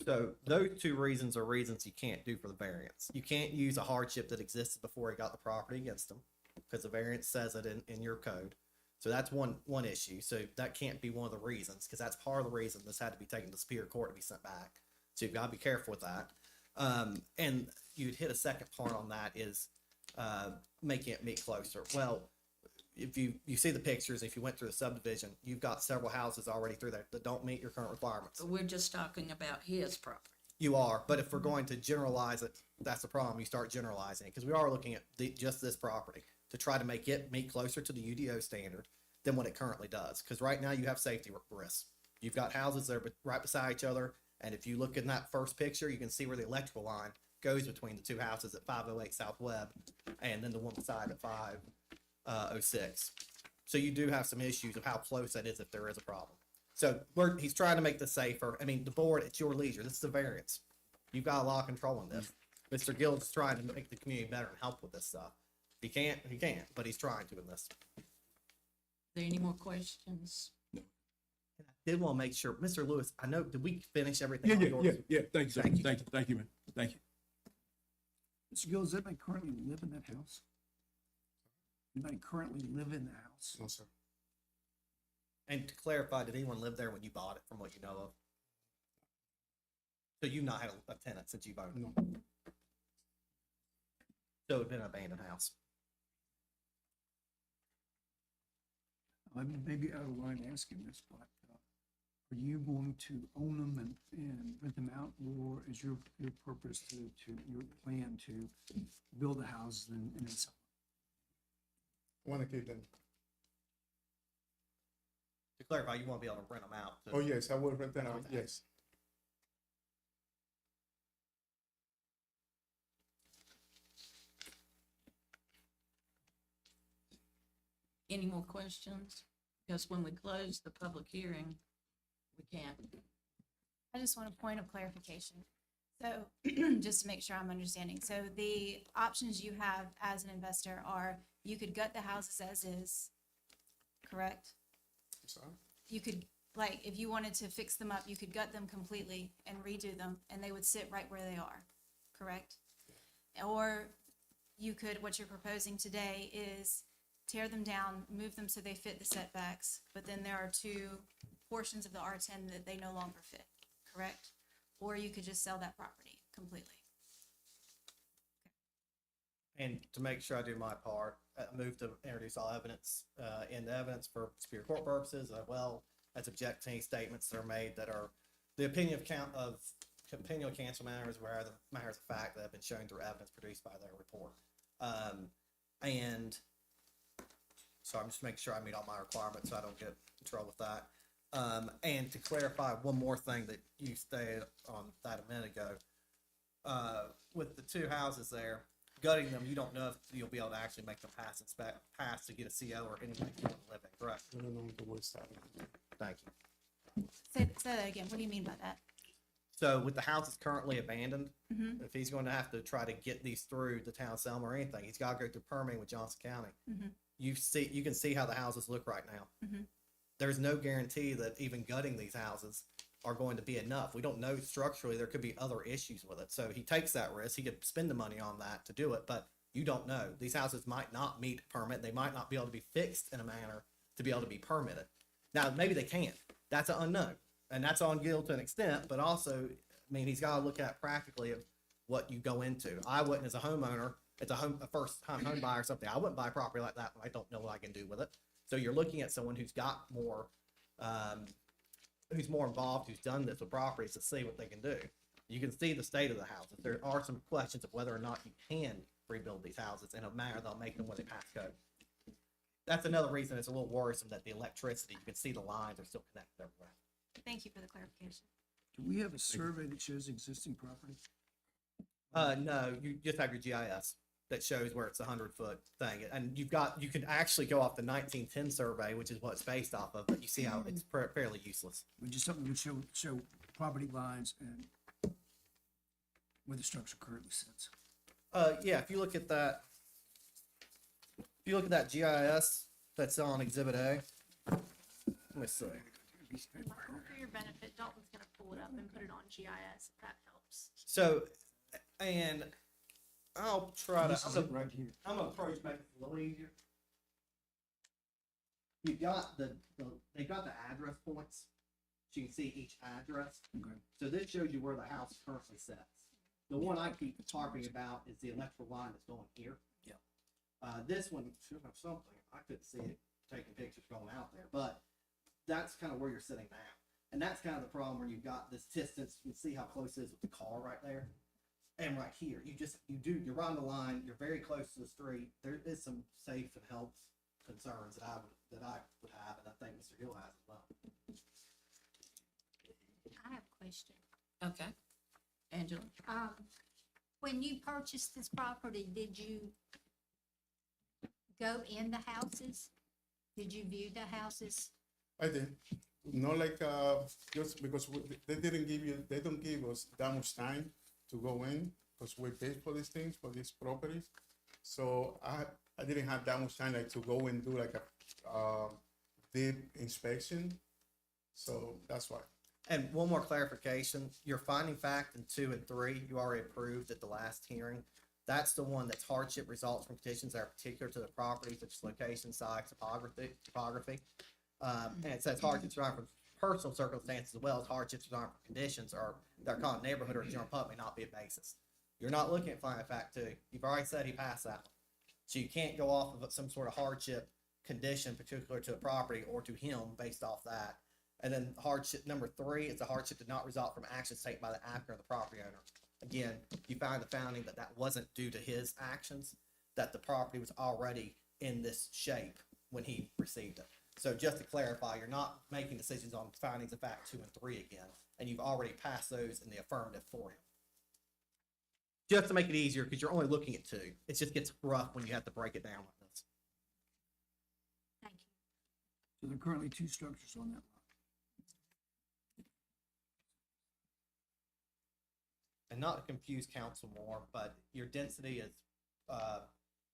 So those two reasons are reasons you can't do for the variance. You can't use a hardship that existed before he got the property against him because the variance says it in your code. So that's one issue. So that can't be one of the reasons because that's part of the reason this had to be taken to Superior Court to be sent back. So you've got to be careful with that. And you'd hit a second part on that is making it meet closer. Well, if you see the pictures, if you went through the subdivision, you've got several houses already through there that don't meet your current requirements. But we're just talking about his property. You are, but if we're going to generalize it, that's the problem. You start generalizing it because we are looking at just this property to try to make it meet closer to the UDO standard than what it currently does. Because right now you have safety risks. You've got houses that are right beside each other, and if you look in that first picture, you can see where the electrical line goes between the two houses at 508 South Webb, and then the one beside at 506. So you do have some issues of how close that is if there is a problem. So he's trying to make this safer. I mean, the board, it's your leisure. This is a variance. You've got a lot of control in this. Mr. Gill's is trying to make the community better and help with this stuff. He can't, but he's trying to in this. Are there any more questions? I did want to make sure, Mr. Lewis, I know, did we finish everything? Yeah, on yeah, yours? yeah, yeah. Thank you, sir. Thank you. Thank you, thank you, man. Thank you. Mr. Gill, does anybody currently live in that house? Anybody currently live in the house? No, sir. And to clarify, did anyone live there when you bought it, from what you know of? So you've not had a tenant since you bought it? No. So it'd been an abandoned house. I maybe out of line asking this, but are you going to own them and rent them out, or is your purpose to your plan to build the houses and then sell? Want to keep them. To clarify, you want to be able to rent them out. to- Oh, yes, I will rent them out, yes. Any more questions? Because when we close the public hearing, we can't. I just want a point of clarification. So just to make sure I'm understanding, so the options you have as an investor are you could gut the houses as is, correct? I'm sorry? You could, like, if you wanted to fix them up, you could gut them completely and redo them and they would sit right where they are, correct? Or you could, what you're proposing today is tear them down, move them so they fit the setbacks, but then there are two portions of the R10 that they no longer fit, correct? Or you could just sell that property completely. And to make sure I do my part, I move to introduce all evidence, into evidence for Superior Court purposes, as well as object to any statements that are made that are the opinion of opinion of counsel matters, where the matters of fact that have been shown through evidence produced by their report. And so I'm just making sure I meet all my requirements so I don't get in trouble with that. And to clarify one more thing that you stated on that a minute ago, with the two houses there, gutting them, you don't know if you'll be able to actually make them pass to get a CO or anything you want to live in, correct? I don't know the words that. Thank you. Say that again. What do you mean by that? So with the houses currently abandoned, Mm-hmm. if he's going to have to try to get these through the town of Selma or anything, he's got to go through permitting with Johnson County. Mhm. You can see how the houses look right now. Mhm. There's no guarantee that even gutting these houses are going to be enough. We don't know structurally, there could be other issues with it. So he takes that risk. He could spend the money on that to do it, but you don't know. These houses might not meet permit. They might not be able to be fixed in a manner to be able to be permitted. Now, maybe they can't. That's an unknown. And that's on Gil to an extent, but also, I mean, he's got to look at practically of what you go into. I wouldn't, as a homeowner, as a first time home buyer or something, I wouldn't buy property like that when I don't know what I can do with it. So you're looking at someone who's got more, who's more involved, who's done this with properties to see what they can do. You can see the state of the houses. There are some questions of whether or not you can rebuild these houses in a manner that'll make them when they pass code. That's another reason it's a little worrisome that the electricity, you can see the lines are still connected everywhere. Thank you for the clarification. Do we have a survey that shows existing property? No, you just have your GIS that shows where it's a 100-foot thing. And you can actually go off the 1910 survey, which is what it's based off of, but you see how it's fairly useless. We just something would show property lines and where the structure currently sits. Yeah, if you look at that GIS that's on Exhibit A, let me see. For your benefit, Dalton's gonna pull it up and put it on GIS, if that helps. So, and I'll try to, This is it right here. I'm gonna approach make it a little easier. You've got they got the address points. So you can see each address. Okay. So this shows you where the house currently sits. The one I keep harping about is the electrical line that's going here. Yeah. This one should have something. I couldn't see it taking pictures going out there, but that's kind of where you're sitting now. And that's kind of the problem where you've got this distance, you can see how close it is with the car right there. And right here, you're on the line, you're very close to the street. There is some safe and health concerns that I would have, and I think Mr. Hill has as well. I have a question. Okay. Angela? When you purchased this property, did you go in the houses? Did you view the houses? I did. Not like, just because they don't give us that much time to go in, because we paid for these things, for these properties. So I didn't have that much time like to go and do like a deep inspection. So that's why. And one more clarification, your finding fact in 2 and 3, you already approved at the last hearing. That's the one that's hardship results from conditions that are particular to the property, such as location, size, topography. And it says hardships arising from personal circumstances as well as hardships arising from conditions or they're called neighborhood or general public may not be a basis. You're not looking at finding fact 2. You've already said he passed that one. So you can't go off of some sort of hardship condition particular to the property or to him based off that. And then hardship number 3 is a hardship did not result from actions taken by the applicant or the property owner. Again, you find the founding that wasn't due to his actions, that the property was already in this shape when he received it. So just to clarify, you're not making decisions on findings of fact 2 and 3 again, and you've already passed those in the affirmative for him. Just to make it easier, because you're only looking at 2. It just gets rough when you have to break it down like this. Thank you. So there are currently 2 structures on that lot. And not to confuse council more, but your density is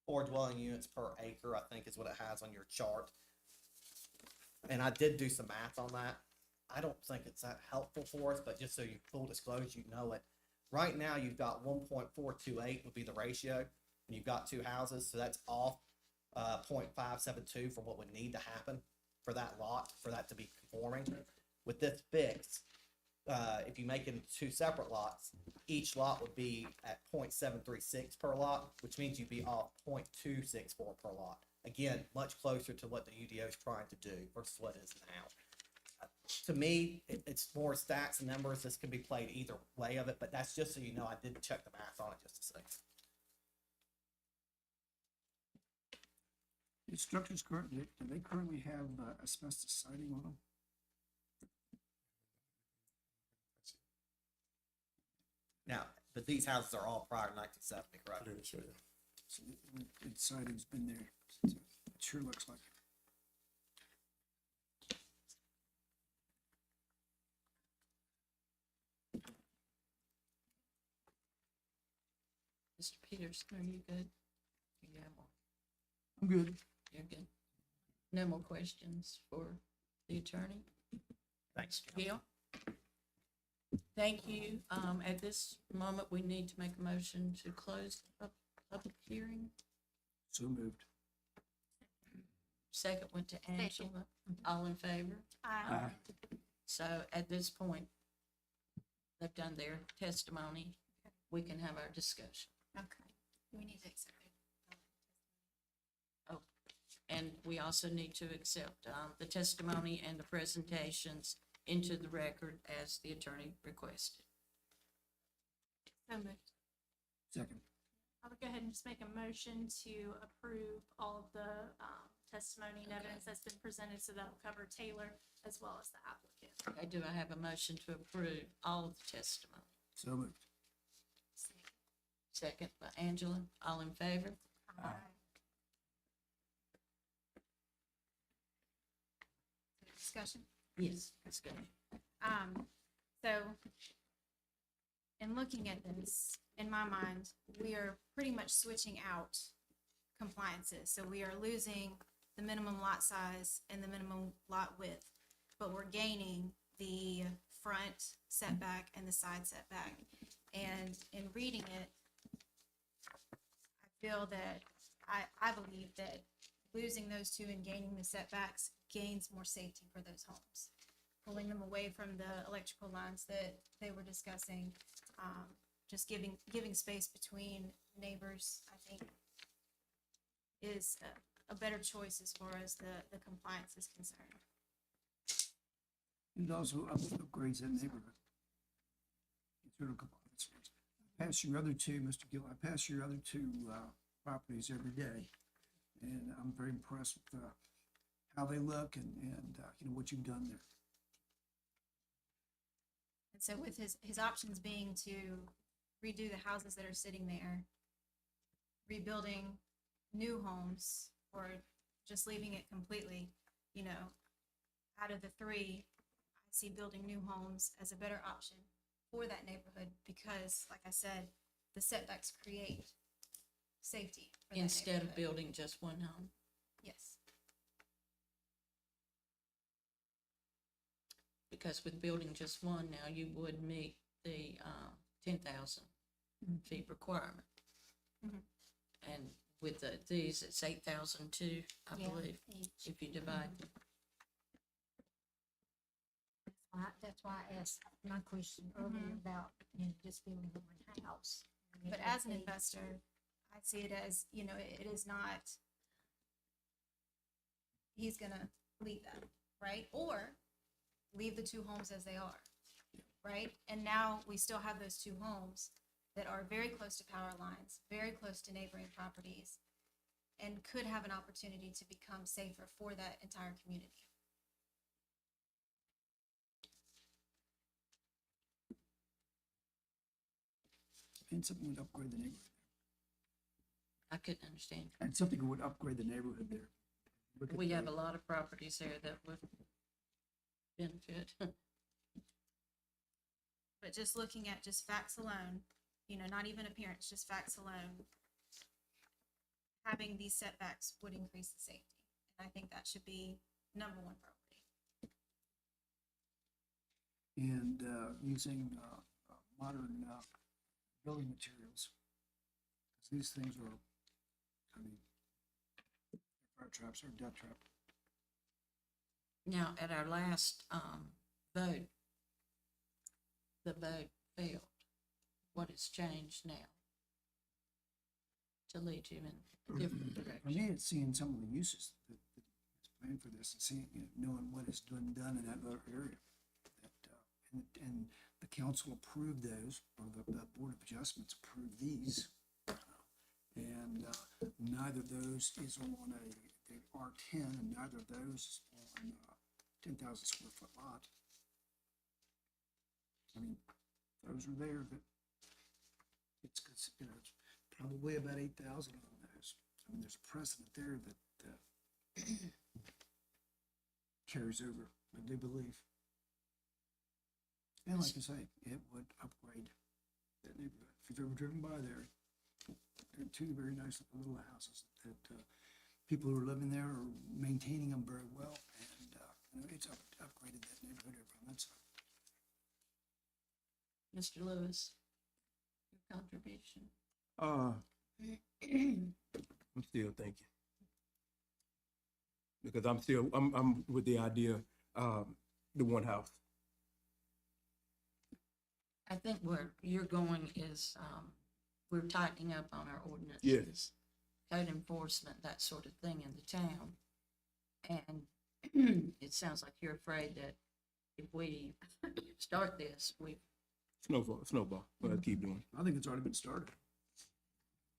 4 dwelling units per acre, I think is what it has on your chart. And I did do some math on that. I don't think it's that helpful for us, but just so you full disclosure, you know it. Right now, you've got 1.428 would be the ratio, and you've got 2 houses, so that's off 0.572 from what would need to happen for that lot, for that to be conforming. With this fix, if you make it into 2 separate lots, each lot would be at 0.736 per lot, which means you'd be off 0.264 per lot. Again, much closer to what the UDO is trying to do versus what it is now. To me, it's more stats and numbers. This can be played either way of it, but that's just so you know, I did check the math on it just to say. The structures currently, do they currently have asbestos siding on them? Now, but these houses are all prior to 1970, correct? Pretty sure, yeah. So the siding's been there. It sure looks like it. Mr. Peters, are you good? You have more? I'm good. You're good. No more questions for the attorney? Thanks. Gil? Thank you. At this moment, we need to make a motion to close the public hearing. So moved. Second went to Angela. All in favor? Aye. So at this point, they've done their testimony. We can have our discussion. Okay. We need to accept it. And we also need to accept the testimony and the presentations into the record as the attorney requested. So moved. Second. I would go ahead and just make a motion to approve all of the testimony and evidence that's been presented, so that will cover Taylor as well as the applicant. Okay, do I have a motion to approve all of the testimony? So moved. Second by Angela. All in favor? Discussion. Yes. Let's go. So in looking at this, in my mind, we are pretty much switching out compliances. So we are losing the minimum lot size and the minimum lot width, but we're gaining the front setback and the side setback. And in reading it, I feel that, I believe that losing those 2 and gaining the setbacks gains more safety for those homes. Pulling them away from the electrical lines that they were discussing, just giving space between neighbors, I think, is a better choice as far as the compliance is concerned. It also upgrades that neighborhood. It's sort of compliance. I pass your other two, Mr. Gill, I pass your other two, properties every day. And I'm very impressed with, how they look and, you know, what you've done there. And so with his options being to redo the houses that are sitting there, rebuilding new homes, or just leaving it completely, you know, out of the three, I see building new homes as a better option for that neighborhood because, like I said, the setbacks create safety for that Instead of neighborhood. building just one home. Yes. Because with building just one now, you would meet the 10,000 feet requirement. Mhm. And with these, it's 8,002, I Yeah, believe, each. if you divide. That's why I asked my question earlier about, you know, just building one house. And it But would as an be- investor, I see it as, you know, it is not, he's gonna leave that, right? Or leave the two homes as they are, right? And now we still have those two homes that are very close to power lines, very close to neighboring properties, and could have an opportunity to become safer for that entire community. And something would upgrade the neighborhood. I couldn't understand. And something would upgrade the neighborhood there. Look at We have the- a lot of properties there that would benefit. But just looking at just facts alone, you know, not even appearance, just facts alone, having these setbacks would increase the safety. And I think that should be number one priority. And, using, modern, building materials. 'Cause these things are, I mean, they're fire traps or death trap. Now, at our last vote, the vote failed. What has changed now to lead you in a different For direction? me, it's seeing some of the uses that is planned for this and seeing, you know, knowing what is done in that other area. That, and the council approved those, or the Board of Adjustments approved these. And, neither of those is on a R10, and neither of those is on, 10,000 square foot lot. I mean, those are there, but it's, you know, it's probably about 8,000 on those. I mean, there's a precedent there that, carries over, I do believe. And like I say, it would upgrade that neighborhood. If you've ever driven by there, there are two very nice little houses that, people who are living there are maintaining them very well, and, you know, it's upgraded that neighborhood over on that side. Mr. Lewis, your contribution? I'm still thinking. Because I'm with the idea, the one house. I think where you're going is, we're tightening up on our ordinances. Yes. Code enforcement, that sort of thing in the town. And it sounds like you're afraid that if we start this, we, Snowball. Well, keep doing. I think it's already been started.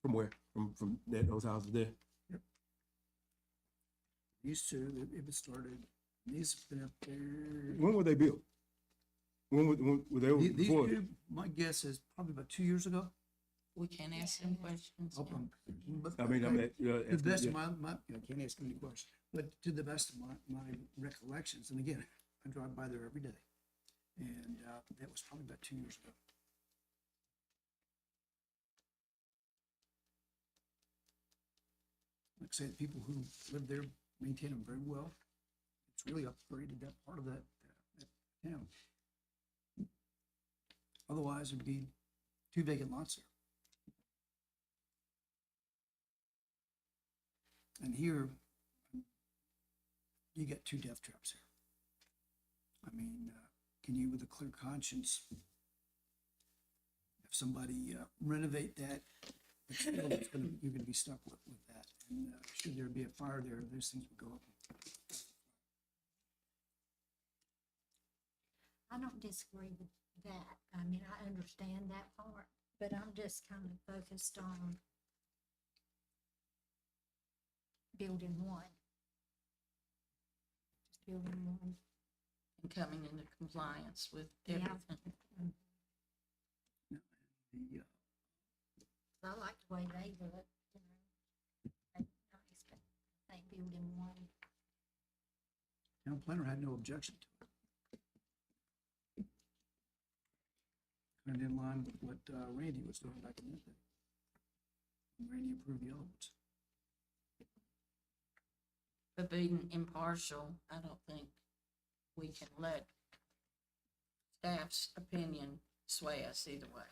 From where? From those houses there? These two, it was started, these have been up there. When were they built? When were they These before? two, my guess is probably about 2 years ago. we can't ask them questions. Hope now. I'm- I mean, To the best yeah. of my, I can't ask any questions, but to the best of my recollections, and again, I drive by there every day. And, that was probably about 2 years ago. Like I say, the people who live there maintain them very well. It's really upgraded that part of that town. Otherwise, it'd be 2 vacant lots there. And here, you get 2 death traps here. I mean, can you with a clear conscience, if somebody renovate that, but still you're gonna be stuck with that. And should there be a fire there, those things would go up. I don't disagree with that. I mean, I understand that part, but I'm just kind of focused on building one. Just building one. And coming into compliance with Yeah. everything. The, I like the way they look, you know. They nice, but I think building one. town planner had no objection to it. Kind of in line with what Randy was doing back in the day. Randy approved the other ones. But being impartial, I don't think we can let staff's opinion sway us either way.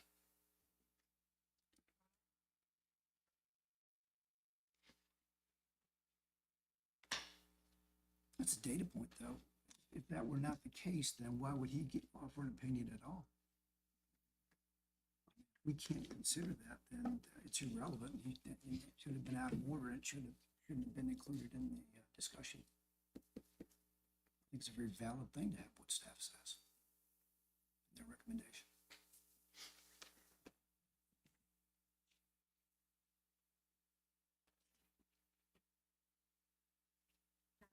That's a data point, though. If that were not the case, then why would he offer an opinion at all? We can't consider that, then it's irrelevant. It should have been out of order. It shouldn't have been included in the discussion. I think it's a very valid thing to have what staff says, their recommendation.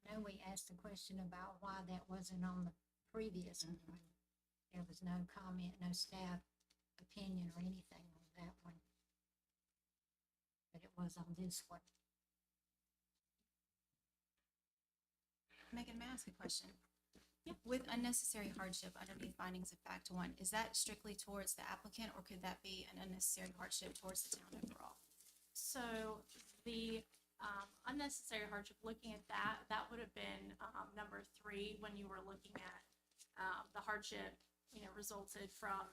I know we asked a question about why that wasn't on the previous one. There was no comment, no staff opinion or anything on that one. But it was on this one. Megan, may I ask a question? With unnecessary hardship underneath findings of fact one, is that strictly towards the applicant, or could that be an unnecessary hardship towards the town overall? So the unnecessary hardship, looking at that, that would have been number 3 when you were looking at the hardship, you know, resulted from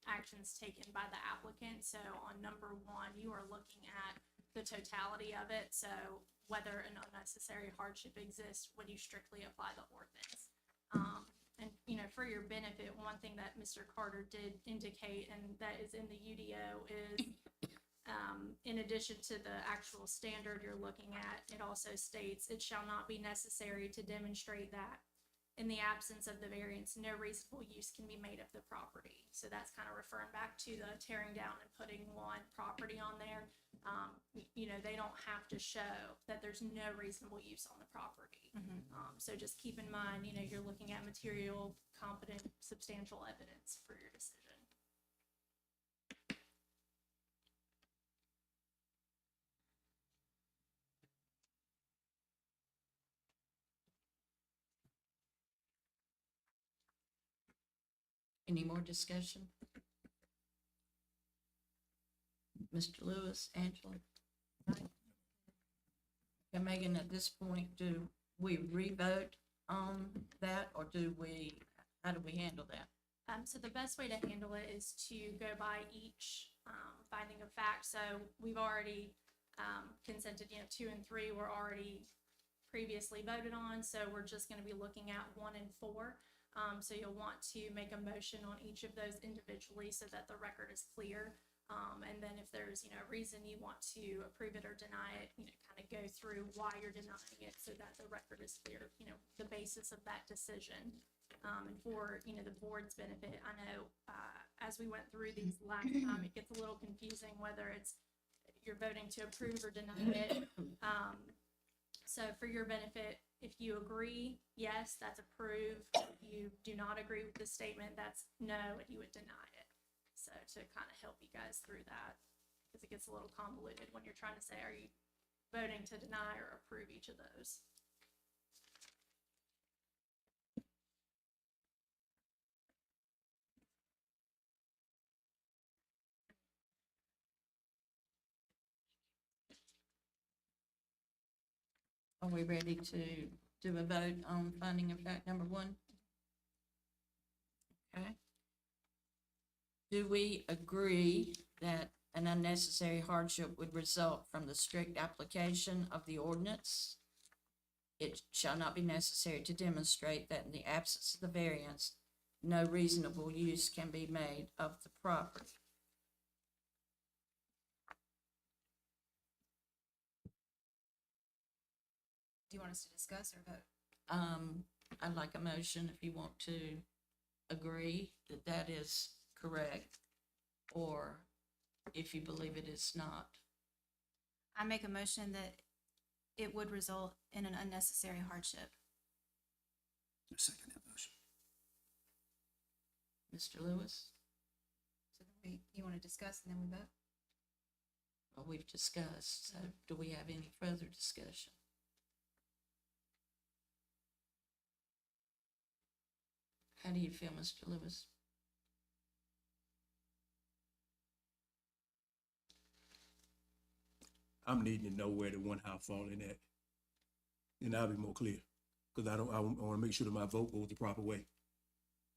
actions taken by the applicant. So on number 1, you are looking at the totality of it. So whether an unnecessary hardship exists when you strictly apply the ordinance. And, you know, for your benefit, one thing that Mr. Carter did indicate, and that is in the UDO, is in addition to the actual standard you're looking at, it also states it shall not be necessary to demonstrate that in the absence of the variance, no reasonable use can be made of the property. So that's kind of referring back to the tearing down and putting one property on there. You know, they don't have to show that there's no reasonable use on the property. So just keep in mind, you know, you're looking at material, competent, substantial evidence for your decision. Any more discussion? Mr. Lewis, Angela? Okay, Megan, at this point, do we revote on that, or how do we handle that? So the best way to handle it is to go by each finding of fact. So we've already consented, you know, 2 and 3 were already previously voted on. So we're just going to be looking at 1 and 4. So you'll want to make a motion on each of those individually so that the record is clear. And then if there's, you know, a reason you want to approve it or deny it, you know, kind of go through why you're denying it so that the record is clear, you know, the basis of that decision. And for, you know, the board's benefit, I know as we went through these last time, it gets a little confusing whether it's you're voting to approve or deny it. So for your benefit, if you agree, yes, that's approved. If you do not agree with the statement, that's no, and you would deny it. So to kind of help you guys through that, because it gets a little convoluted when you're trying to say, are you voting to deny or approve each of those? Are we ready to do a vote on finding of fact number 1? Okay. Do we agree that an unnecessary hardship would result from the strict application of the ordinance? It shall not be necessary to demonstrate that in the absence of the variance, no reasonable use can be made of the property. Do you want us to discuss or vote? I'd like a motion if you want to agree that that is correct, or if you believe it is not. I make a motion that it would result in an unnecessary hardship. I second that motion. Mr. Lewis? So you want to discuss and then we vote? Well, we've discussed, so do we have any further discussion? How do you feel, Mr. Lewis? I'm needing to know where the one house falling at. And I'll be more clear, because I want to make sure that my vote goes the proper way.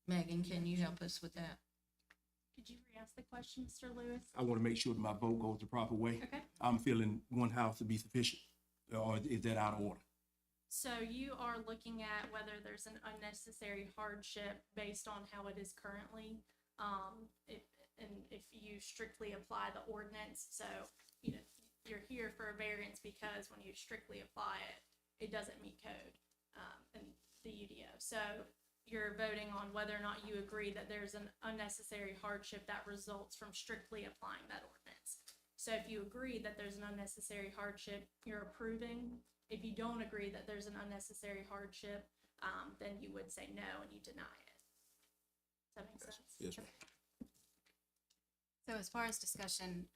Megan, can you help us with that? Could you re-ask the question, Mr. Lewis? I want to make sure that my vote goes the proper way. Okay. I'm feeling one house to be sufficient, or is that out of order? So you are looking at whether there's an unnecessary hardship based on how it is currently. If you strictly apply the ordinance, so, you know, you're here for a variance because when you strictly apply it, it doesn't meet code, and the UDO. So you're voting on whether or not you agree that there's an unnecessary hardship that results from strictly applying that ordinance. So if you agree that there's an unnecessary hardship, you're approving. If you don't agree that there's an unnecessary hardship, then you would say no and you deny it. Does that make sense? Yes, ma'am. So as far as discussion,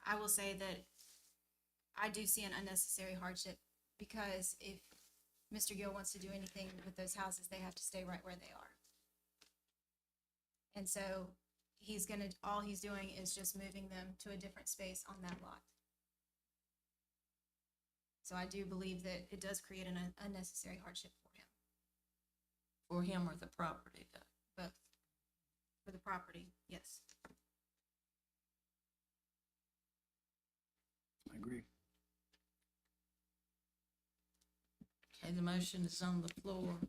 I will say that I do see an unnecessary hardship because if Mr. Gill wants to do anything with those houses, they have to stay right where they are. And so all he's doing is just moving them to a different space on that lot. So I do believe that it does create an unnecessary hardship for him, For him or the property, though? both. For the property, yes. I agree. Okay, the motion is on the floor.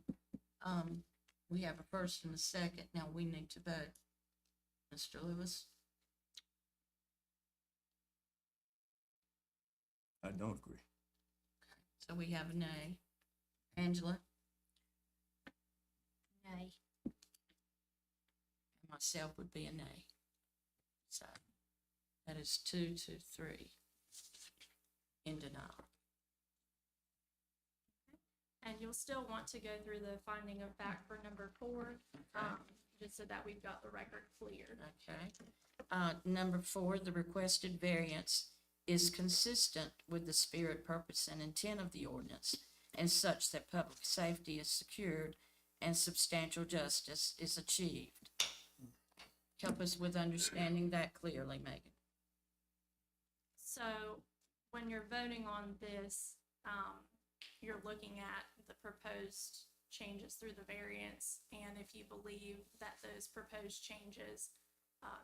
We have a first and a second. Now we need to vote. Mr. Lewis? I don't agree. So we have a nay. Angela? Nay. Myself would be a nay. So that is 2-3 in denial. And you'll still want to go through the finding of fact for number 4, just so that we've got the record clear. Okay. Number 4, the requested variance is consistent with the spirit, purpose, and intent of the ordinance, and such that public safety is secured and substantial justice is achieved. Help us with understanding that clearly, Megan. So when you're voting on this, you're looking at the proposed changes through the variance, and if you believe that those proposed changes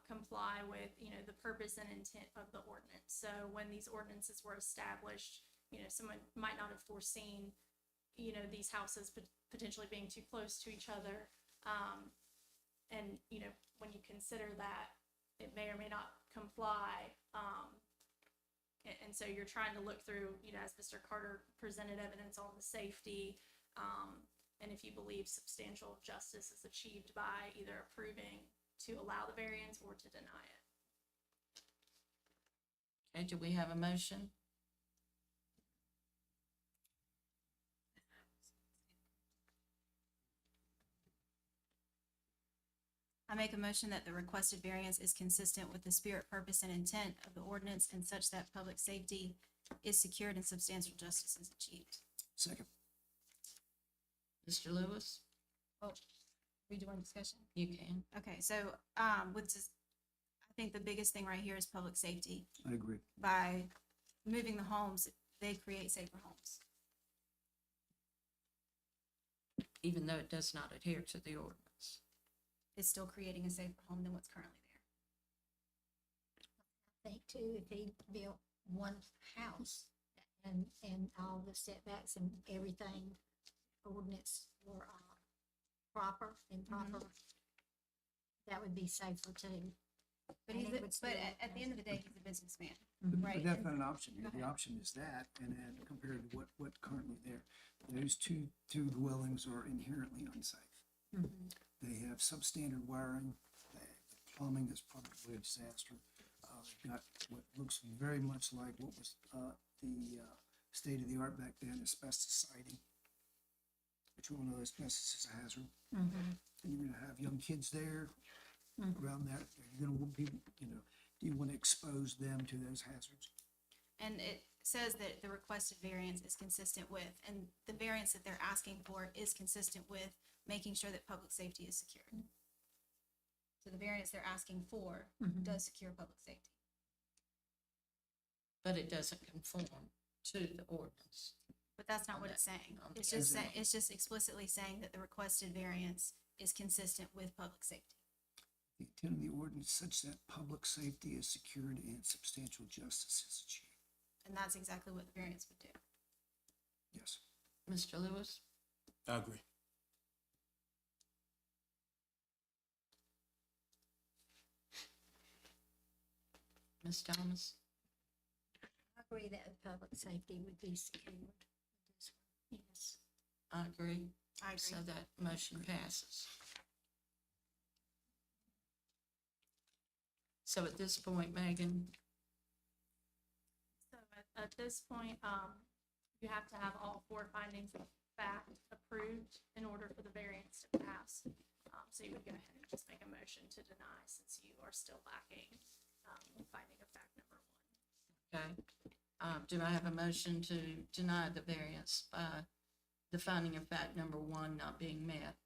comply with, you know, the purpose and intent of the ordinance. So when these ordinances were established, you know, someone might not have foreseen, you know, these houses potentially being too close to each other. And, you know, when you consider that, it may or may not comply. And so you're trying to look through, you know, as Mr. Carter presented evidence on the safety, and if you believe substantial justice is achieved by either approving to allow the variance or to deny it. Okay, do we have a motion? I make a motion that the requested variance is consistent with the spirit, purpose, and intent of the ordinance and such that public safety is secured and substantial justice is achieved. Second. Mr. Lewis? We doing discussion? You can. Okay, so, I think the biggest thing right here is public safety. I agree. By moving the homes, they create safer homes. Even though it does not adhere to the ordinance. It's still creating a safer home than what's currently there. I think too, if he built one house and all the setbacks and everything, ordinance were, proper and proper, that would be safer too. But And he's, it would still- at the end of the day, he's a businessman, But right? that's And- not an option. Go The ahead. option is that, and then compared to what currently there. Those two dwellings are inherently unsafe. They have substandard wiring. The plumbing is probably a disaster. They've got what looks very much like what was the state of the art back then, asbestos siding. Which we all know asbestos is a hazard. And you're gonna have young kids there around that. You're gonna be, do you want to expose them to those hazards? And it says that the requested variance is consistent with, and the variance that they're asking for is consistent with making sure that public safety is secured. So the variance they're asking for does secure public safety. But it doesn't conform to the ordinance. But that's not what it's saying. on It's the just other saying, it's just explicitly saying that the requested variance is consistent with public safety. The intent of the ordinance such that public safety is secured and substantial justice is achieved. And that's exactly what the variance would do. Yes. Mr. Lewis? I agree. Ms. Thomas? I agree that the public safety would be secured with this one. Yes. I agree. I agree. So that motion passes. So at this point, Megan, So at this point, you have to have all 4 findings of fact approved in order for the variance to pass. So you would go ahead and just make a motion to deny since you are still lacking, finding of fact number 1. okay. Do I have a motion to deny the variance by the finding of fact number 1 not being met?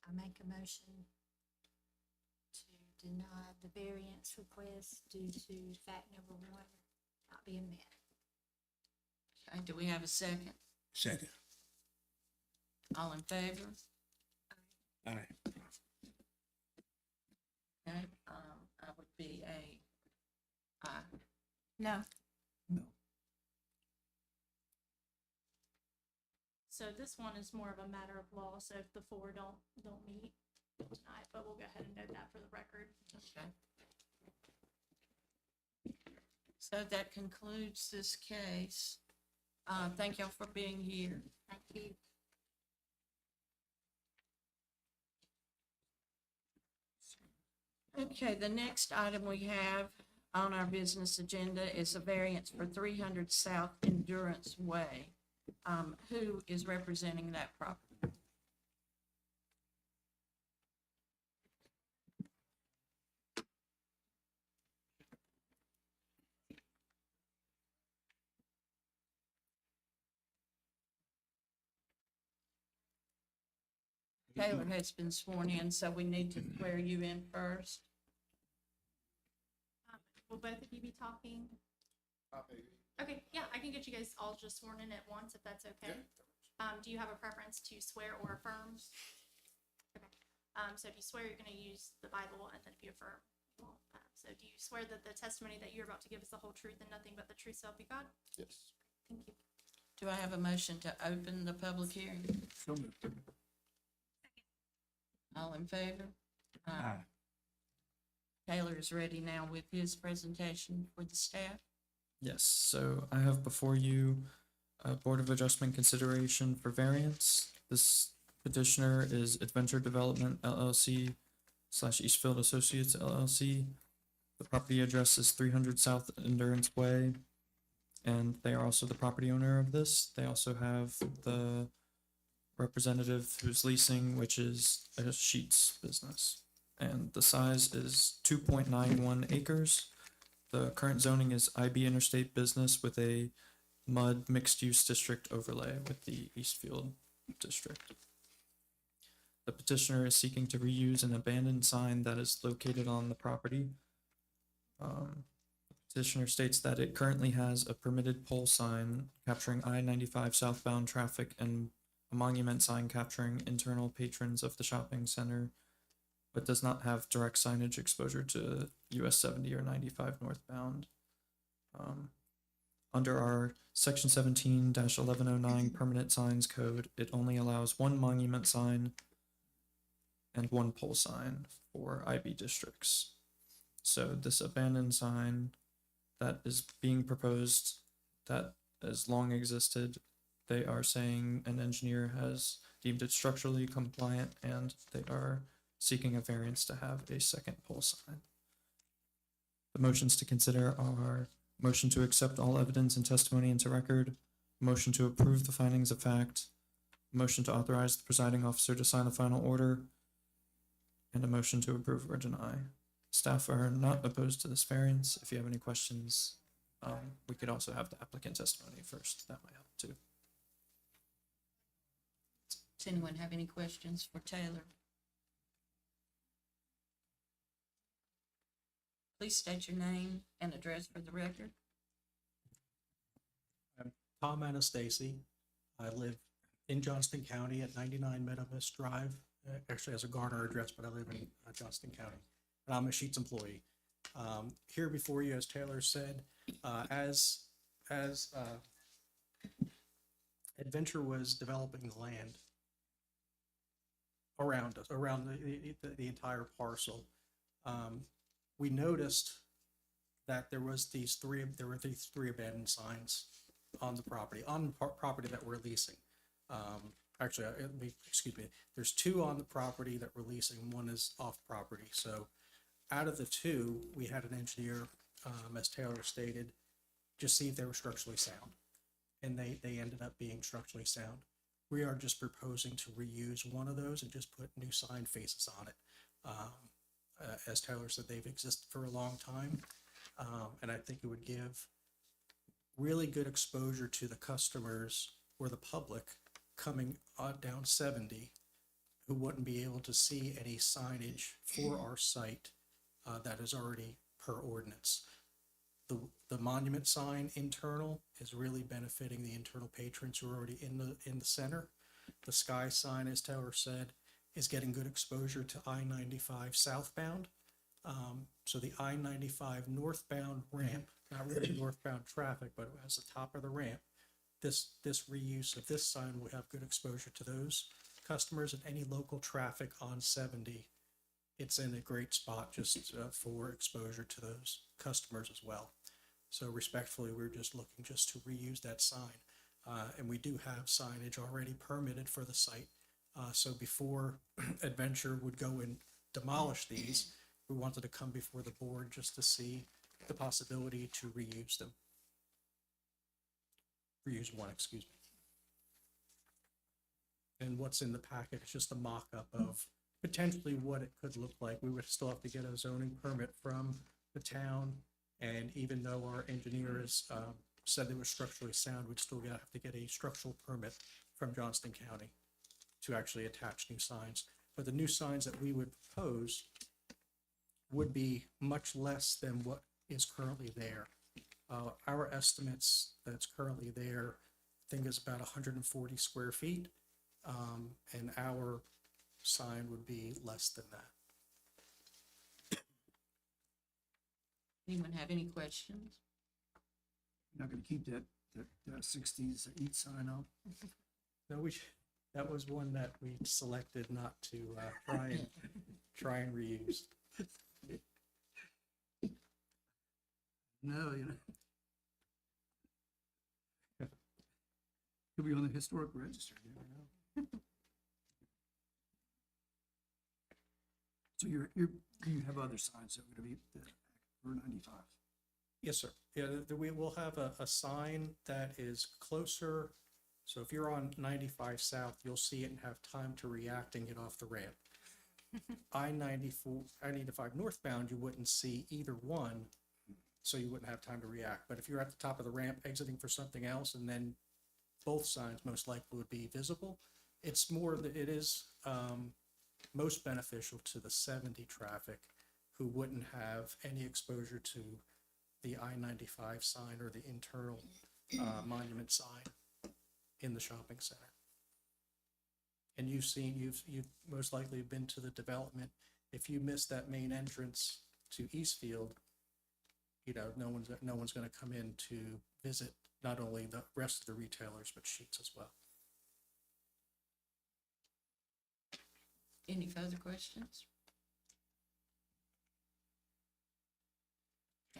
I make a motion to deny the variance request due to fact number 1 not being met. Okay, do we have a second? Second. All in favor? Aye. Okay, I would be a aye. No. No. So this one is more of a matter of law, so if the 4 don't meet, you'll deny it, but we'll go ahead and note that for the record. Okay. So that concludes this case. Thank y'all for being here. Thank you. Okay, the next item we have on our business agenda is a variance for 300 South Endurance Way. Who is representing that property? Taylor has been sworn in, so we need to swear you in first. Will both of you be talking? Okay, yeah, I can get you guys all just sworn in at once if that's okay. Do you have a preference to swear or affirm? Okay. So if you swear, you're gonna use the Bible, and then if you affirm, you won't. So do you swear that the testimony that you're about to give is the whole truth and nothing but the truth, so help you God? Yes. Thank you. Do I have a motion to open the public hearing? So moved. All in favor? Aye. Taylor is ready now with his presentation for the staff. Yes, so I have before you a Board of Adjustment consideration for variance. This petitioner is Adventure Development LLC / Eastfield Associates LLC. The property address is 300 South Endurance Way, and they are also the property owner of this. They also have the representative who's leasing, which is a Sheets business. And the size is 2.91 acres. The current zoning is IB Interstate Business with a MUD mixed-use district overlay with the Eastfield district. The petitioner is seeking to reuse an abandoned sign that is located on the property. The petitioner states that it currently has a permitted pole sign capturing I-95 southbound traffic and a monument sign capturing internal patrons of the shopping center, but does not have direct signage exposure to US 70 or 95 northbound. Under our Section 17-1109 Permanent Signs Code, it only allows 1 monument sign and 1 pole sign for IB districts. So this abandoned sign that is being proposed, that has long existed, They are saying an engineer has deemed it structurally compliant and they are seeking a variance to have a second pole sign. The motions to consider are motion to accept all evidence and testimony into record, motion to approve the findings of fact, motion to authorize the presiding officer to sign the final order, and a motion to approve or deny. Staff are not opposed to this variance. If you have any questions, we could also have the applicant testimony first. That might help too. Does anyone have any questions for Taylor? Please state your name and address for the record. I'm Tom Anastasi. I live in Johnston County at 99 Meadow Mist Drive. Actually has a Garner address, but I live in Johnston County. And I'm a Sheets employee. Here before you, as Taylor said, as Adventure was developing the land around us, around the entire parcel, we noticed that there were these three abandoned signs on the property, property that we're leasing. Actually, excuse me, there's two on the property that we're leasing, one is off property. So out of the two, we had an engineer, as Taylor stated, just see if they were structurally sound. And they ended up being structurally sound. We are just proposing to reuse one of those and just put new sign faces on it. As Taylor said, they've existed for a long time. And I think it would give really good exposure to the customers or the public coming down 70 who wouldn't be able to see any signage for our site that is already per ordinance. The monument sign internal is really benefiting the internal patrons who are already in the center. The sky sign, as Taylor said, is getting good exposure to I-95 southbound. So the I-95 northbound ramp, not really northbound traffic, but as the top of the ramp, this reuse of this sign will have good exposure to those customers and any local traffic on 70. It's in a great spot just for exposure to those customers as well. So respectfully, we're just looking just to reuse that sign. And we do have signage already permitted for the site. So before Adventure would go and demolish these, we wanted to come before the board just to see the possibility to reuse them. Reuse one, excuse me. And what's in the packet is just a mock-up of potentially what it could look like. We would still have to get a zoning permit from the town, and even though our engineers said they were structurally sound, we'd still have to get a structural permit from Johnston County to actually attach new signs. But the new signs that we would propose would be much less than what is currently there. Our estimates that's currently there, I think, is about 140 square feet, and our sign would be less than that. Anyone have any questions? Not gonna keep that 60s each sign up. No, that was one that we selected not to try and reuse. No, could be on the historic register, you never know. So you have other signs that would be for 95. Yes, sir. Yeah, we will have a sign that is closer. So if you're on 95 South, you'll see it and have time to react and get off the ramp. I-95 northbound, you wouldn't see either one, so you wouldn't have time to react. But if you're at the top of the ramp exiting for something else, and then both signs most likely would be visible, it's more that it is most beneficial to the 70 traffic who wouldn't have any exposure to the I-95 sign or the internal monument sign in the shopping center. And you've most likely been to the development. If you miss that main entrance to Eastfield, no one's going to come in to visit not only the rest of the retailers, but Sheets as well. Any further questions?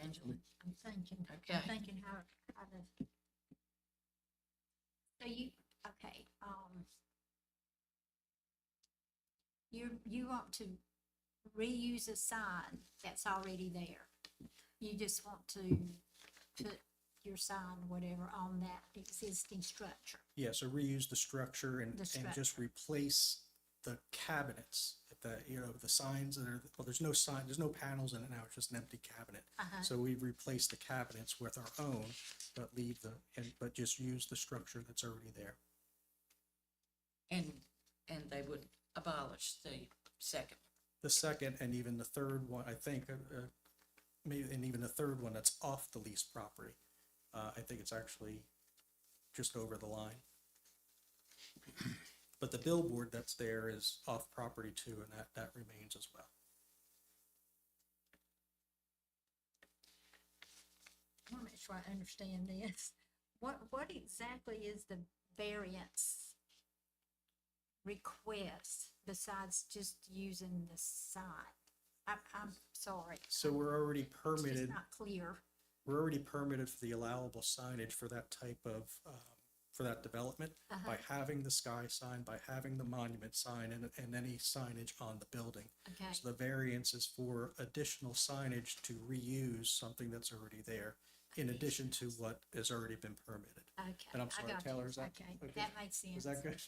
Angela? I'm thinking, Okay. how to So okay, you want to reuse a sign that's already there. You just want to put your sign, whatever, on that existing structure. Yeah, so reuse the structure and The just structure. replace the cabinets, the signs that are, well, there's no sign, there's no panels in it now, it's just an empty cabinet. Uh-huh. So we replace the cabinets with our own, but but just use the structure that's already there. And they would abolish the second. The second and even the third one, I think, maybe, and even the third one that's off the leased property. I think it's actually just over the line. But the billboard that's there is off property too, and that remains as well. I want to make sure I understand this. What exactly is the variance request besides just using the sign? I'm sorry. So we're already It's just permitted, not clear. we're already permitted for the allowable signage for that type of, for that development by Uh-huh. having the sky sign, by having the monument sign and any signage on the building. Okay, So the variance is for additional signage to reuse something that's already there, in addition to what has already been permitted. okay. And I'm I sorry, got you. Taylor, is that Okay, okay? that makes sense. Is that good?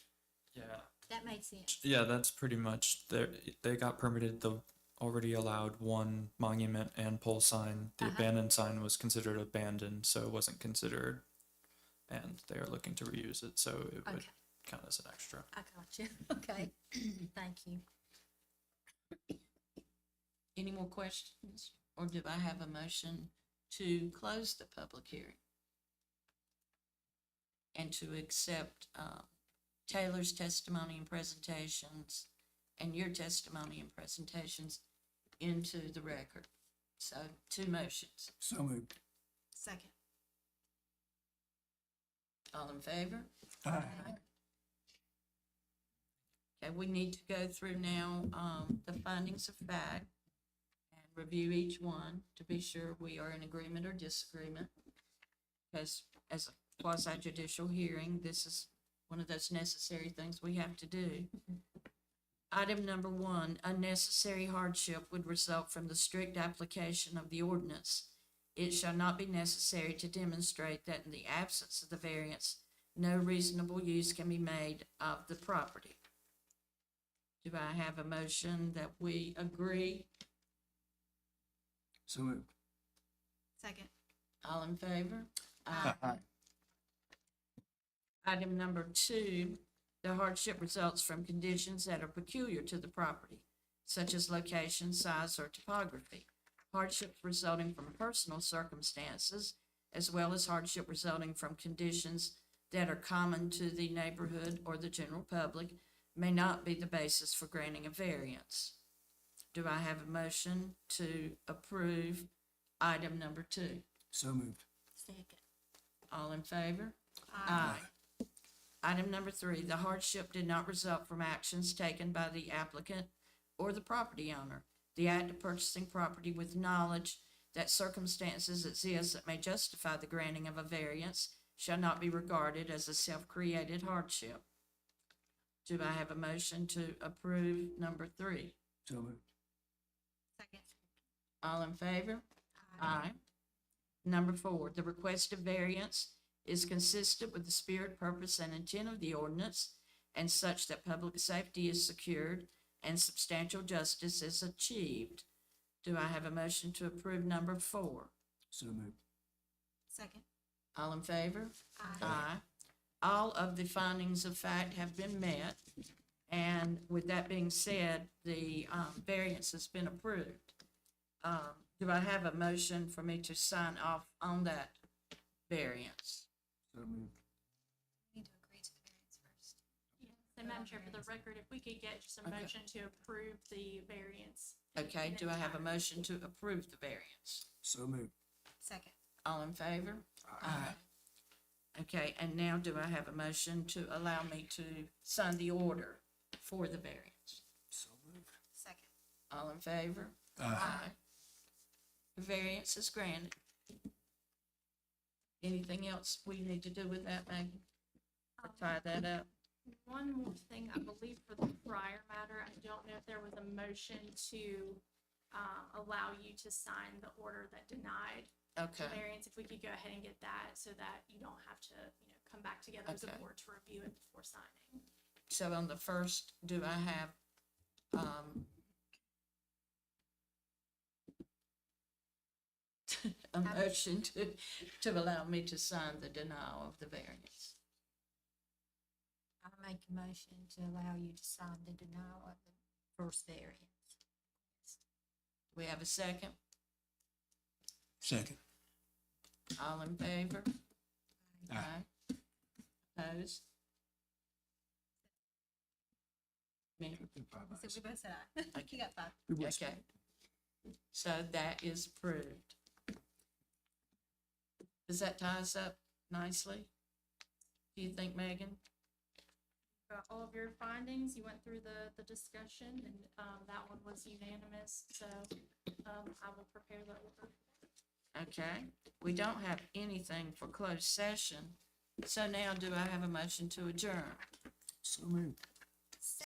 Yeah. That makes sense. Yeah, that's pretty much, they got permitted the already allowed one monument and pole sign. The Uh-huh. abandoned sign was considered abandoned, so it wasn't considered. And they are looking to reuse it, so it would Okay, count as an extra. I got you. Okay, thank you. Any more questions? Or do I have a motion to close the public hearing? And to accept Taylor's testimony and presentations and your testimony and presentations into the record. So, two motions. So moved. Second. All in favor? Aye. Okay, we need to go through now, the findings of fact and review each one to be sure we are in agreement or disagreement. Because as a quasi judicial hearing, this is one of those necessary things we have to do. Item number 1, unnecessary hardship would result from the strict application of the ordinance. It shall not be necessary to demonstrate that in the absence of the variance, no reasonable use can be made of the property. Do I have a motion that we agree? So moved. Second. All in favor? Aye. Item number 2, the hardship results from conditions that are peculiar to the property, such as location, size, or topography. Hardship resulting from personal circumstances, as well as hardship resulting from conditions that are common to the neighborhood or the general public, may not be the basis for granting a variance. Do I have a motion to approve item number 2? So moved. Second. All in favor? Aye. Item number 3, the hardship did not result from actions taken by the applicant or the property owner. The act of purchasing property with knowledge that circumstances exist that may justify the granting of a variance shall not be regarded as a self-created hardship. Do I have a motion to approve number 3? So moved. Second. All in favor? Aye. Number 4, the requested variance is consistent with the spirit, purpose, and intent of the ordinance, and such that public safety is secured and substantial justice is achieved. Do I have a motion to approve number 4? So moved. Second. All in favor? Aye. Aye. All of the findings of fact have been met, and with that being said, the variance has been approved. Do I have a motion for me to sign off on that variance? So moved. Need to agree to the variance first. Yes, and Madam Chair, for the record, if we could get just a Okay. motion to approve the variance. Okay, in do I have a entirety. motion to approve the variance? So moved. Second. All in favor? Aye. Okay, and now do I have a motion to allow me to sign the order for the variance? So moved. Second. All in favor? Aye. The variance is granted. Anything else we need to do with that, Megan? tie that up? One more thing, I believe for the prior matter, I don't know if there was a motion to, allow you to sign the order that denied Okay, the variance. If we could go ahead and get that so that you don't have to, come back together as a Okay. board to review it before signing. so on the first, do I have, a motion to allow me to sign the denial of the variance? I make a motion to allow you to sign the denial of the first variance. We have a second? Second. All in favor? Aye. Opposed? Me? So we both said aye. You got five. We would Okay. So that is approved. Does that tie us up nicely? Do you think, Megan? Got all of your findings, you went through the discussion, and, that one was unanimous, so, I will prepare the order. Okay, we don't have anything for closed session. So now do I have a motion to adjourn? So moved.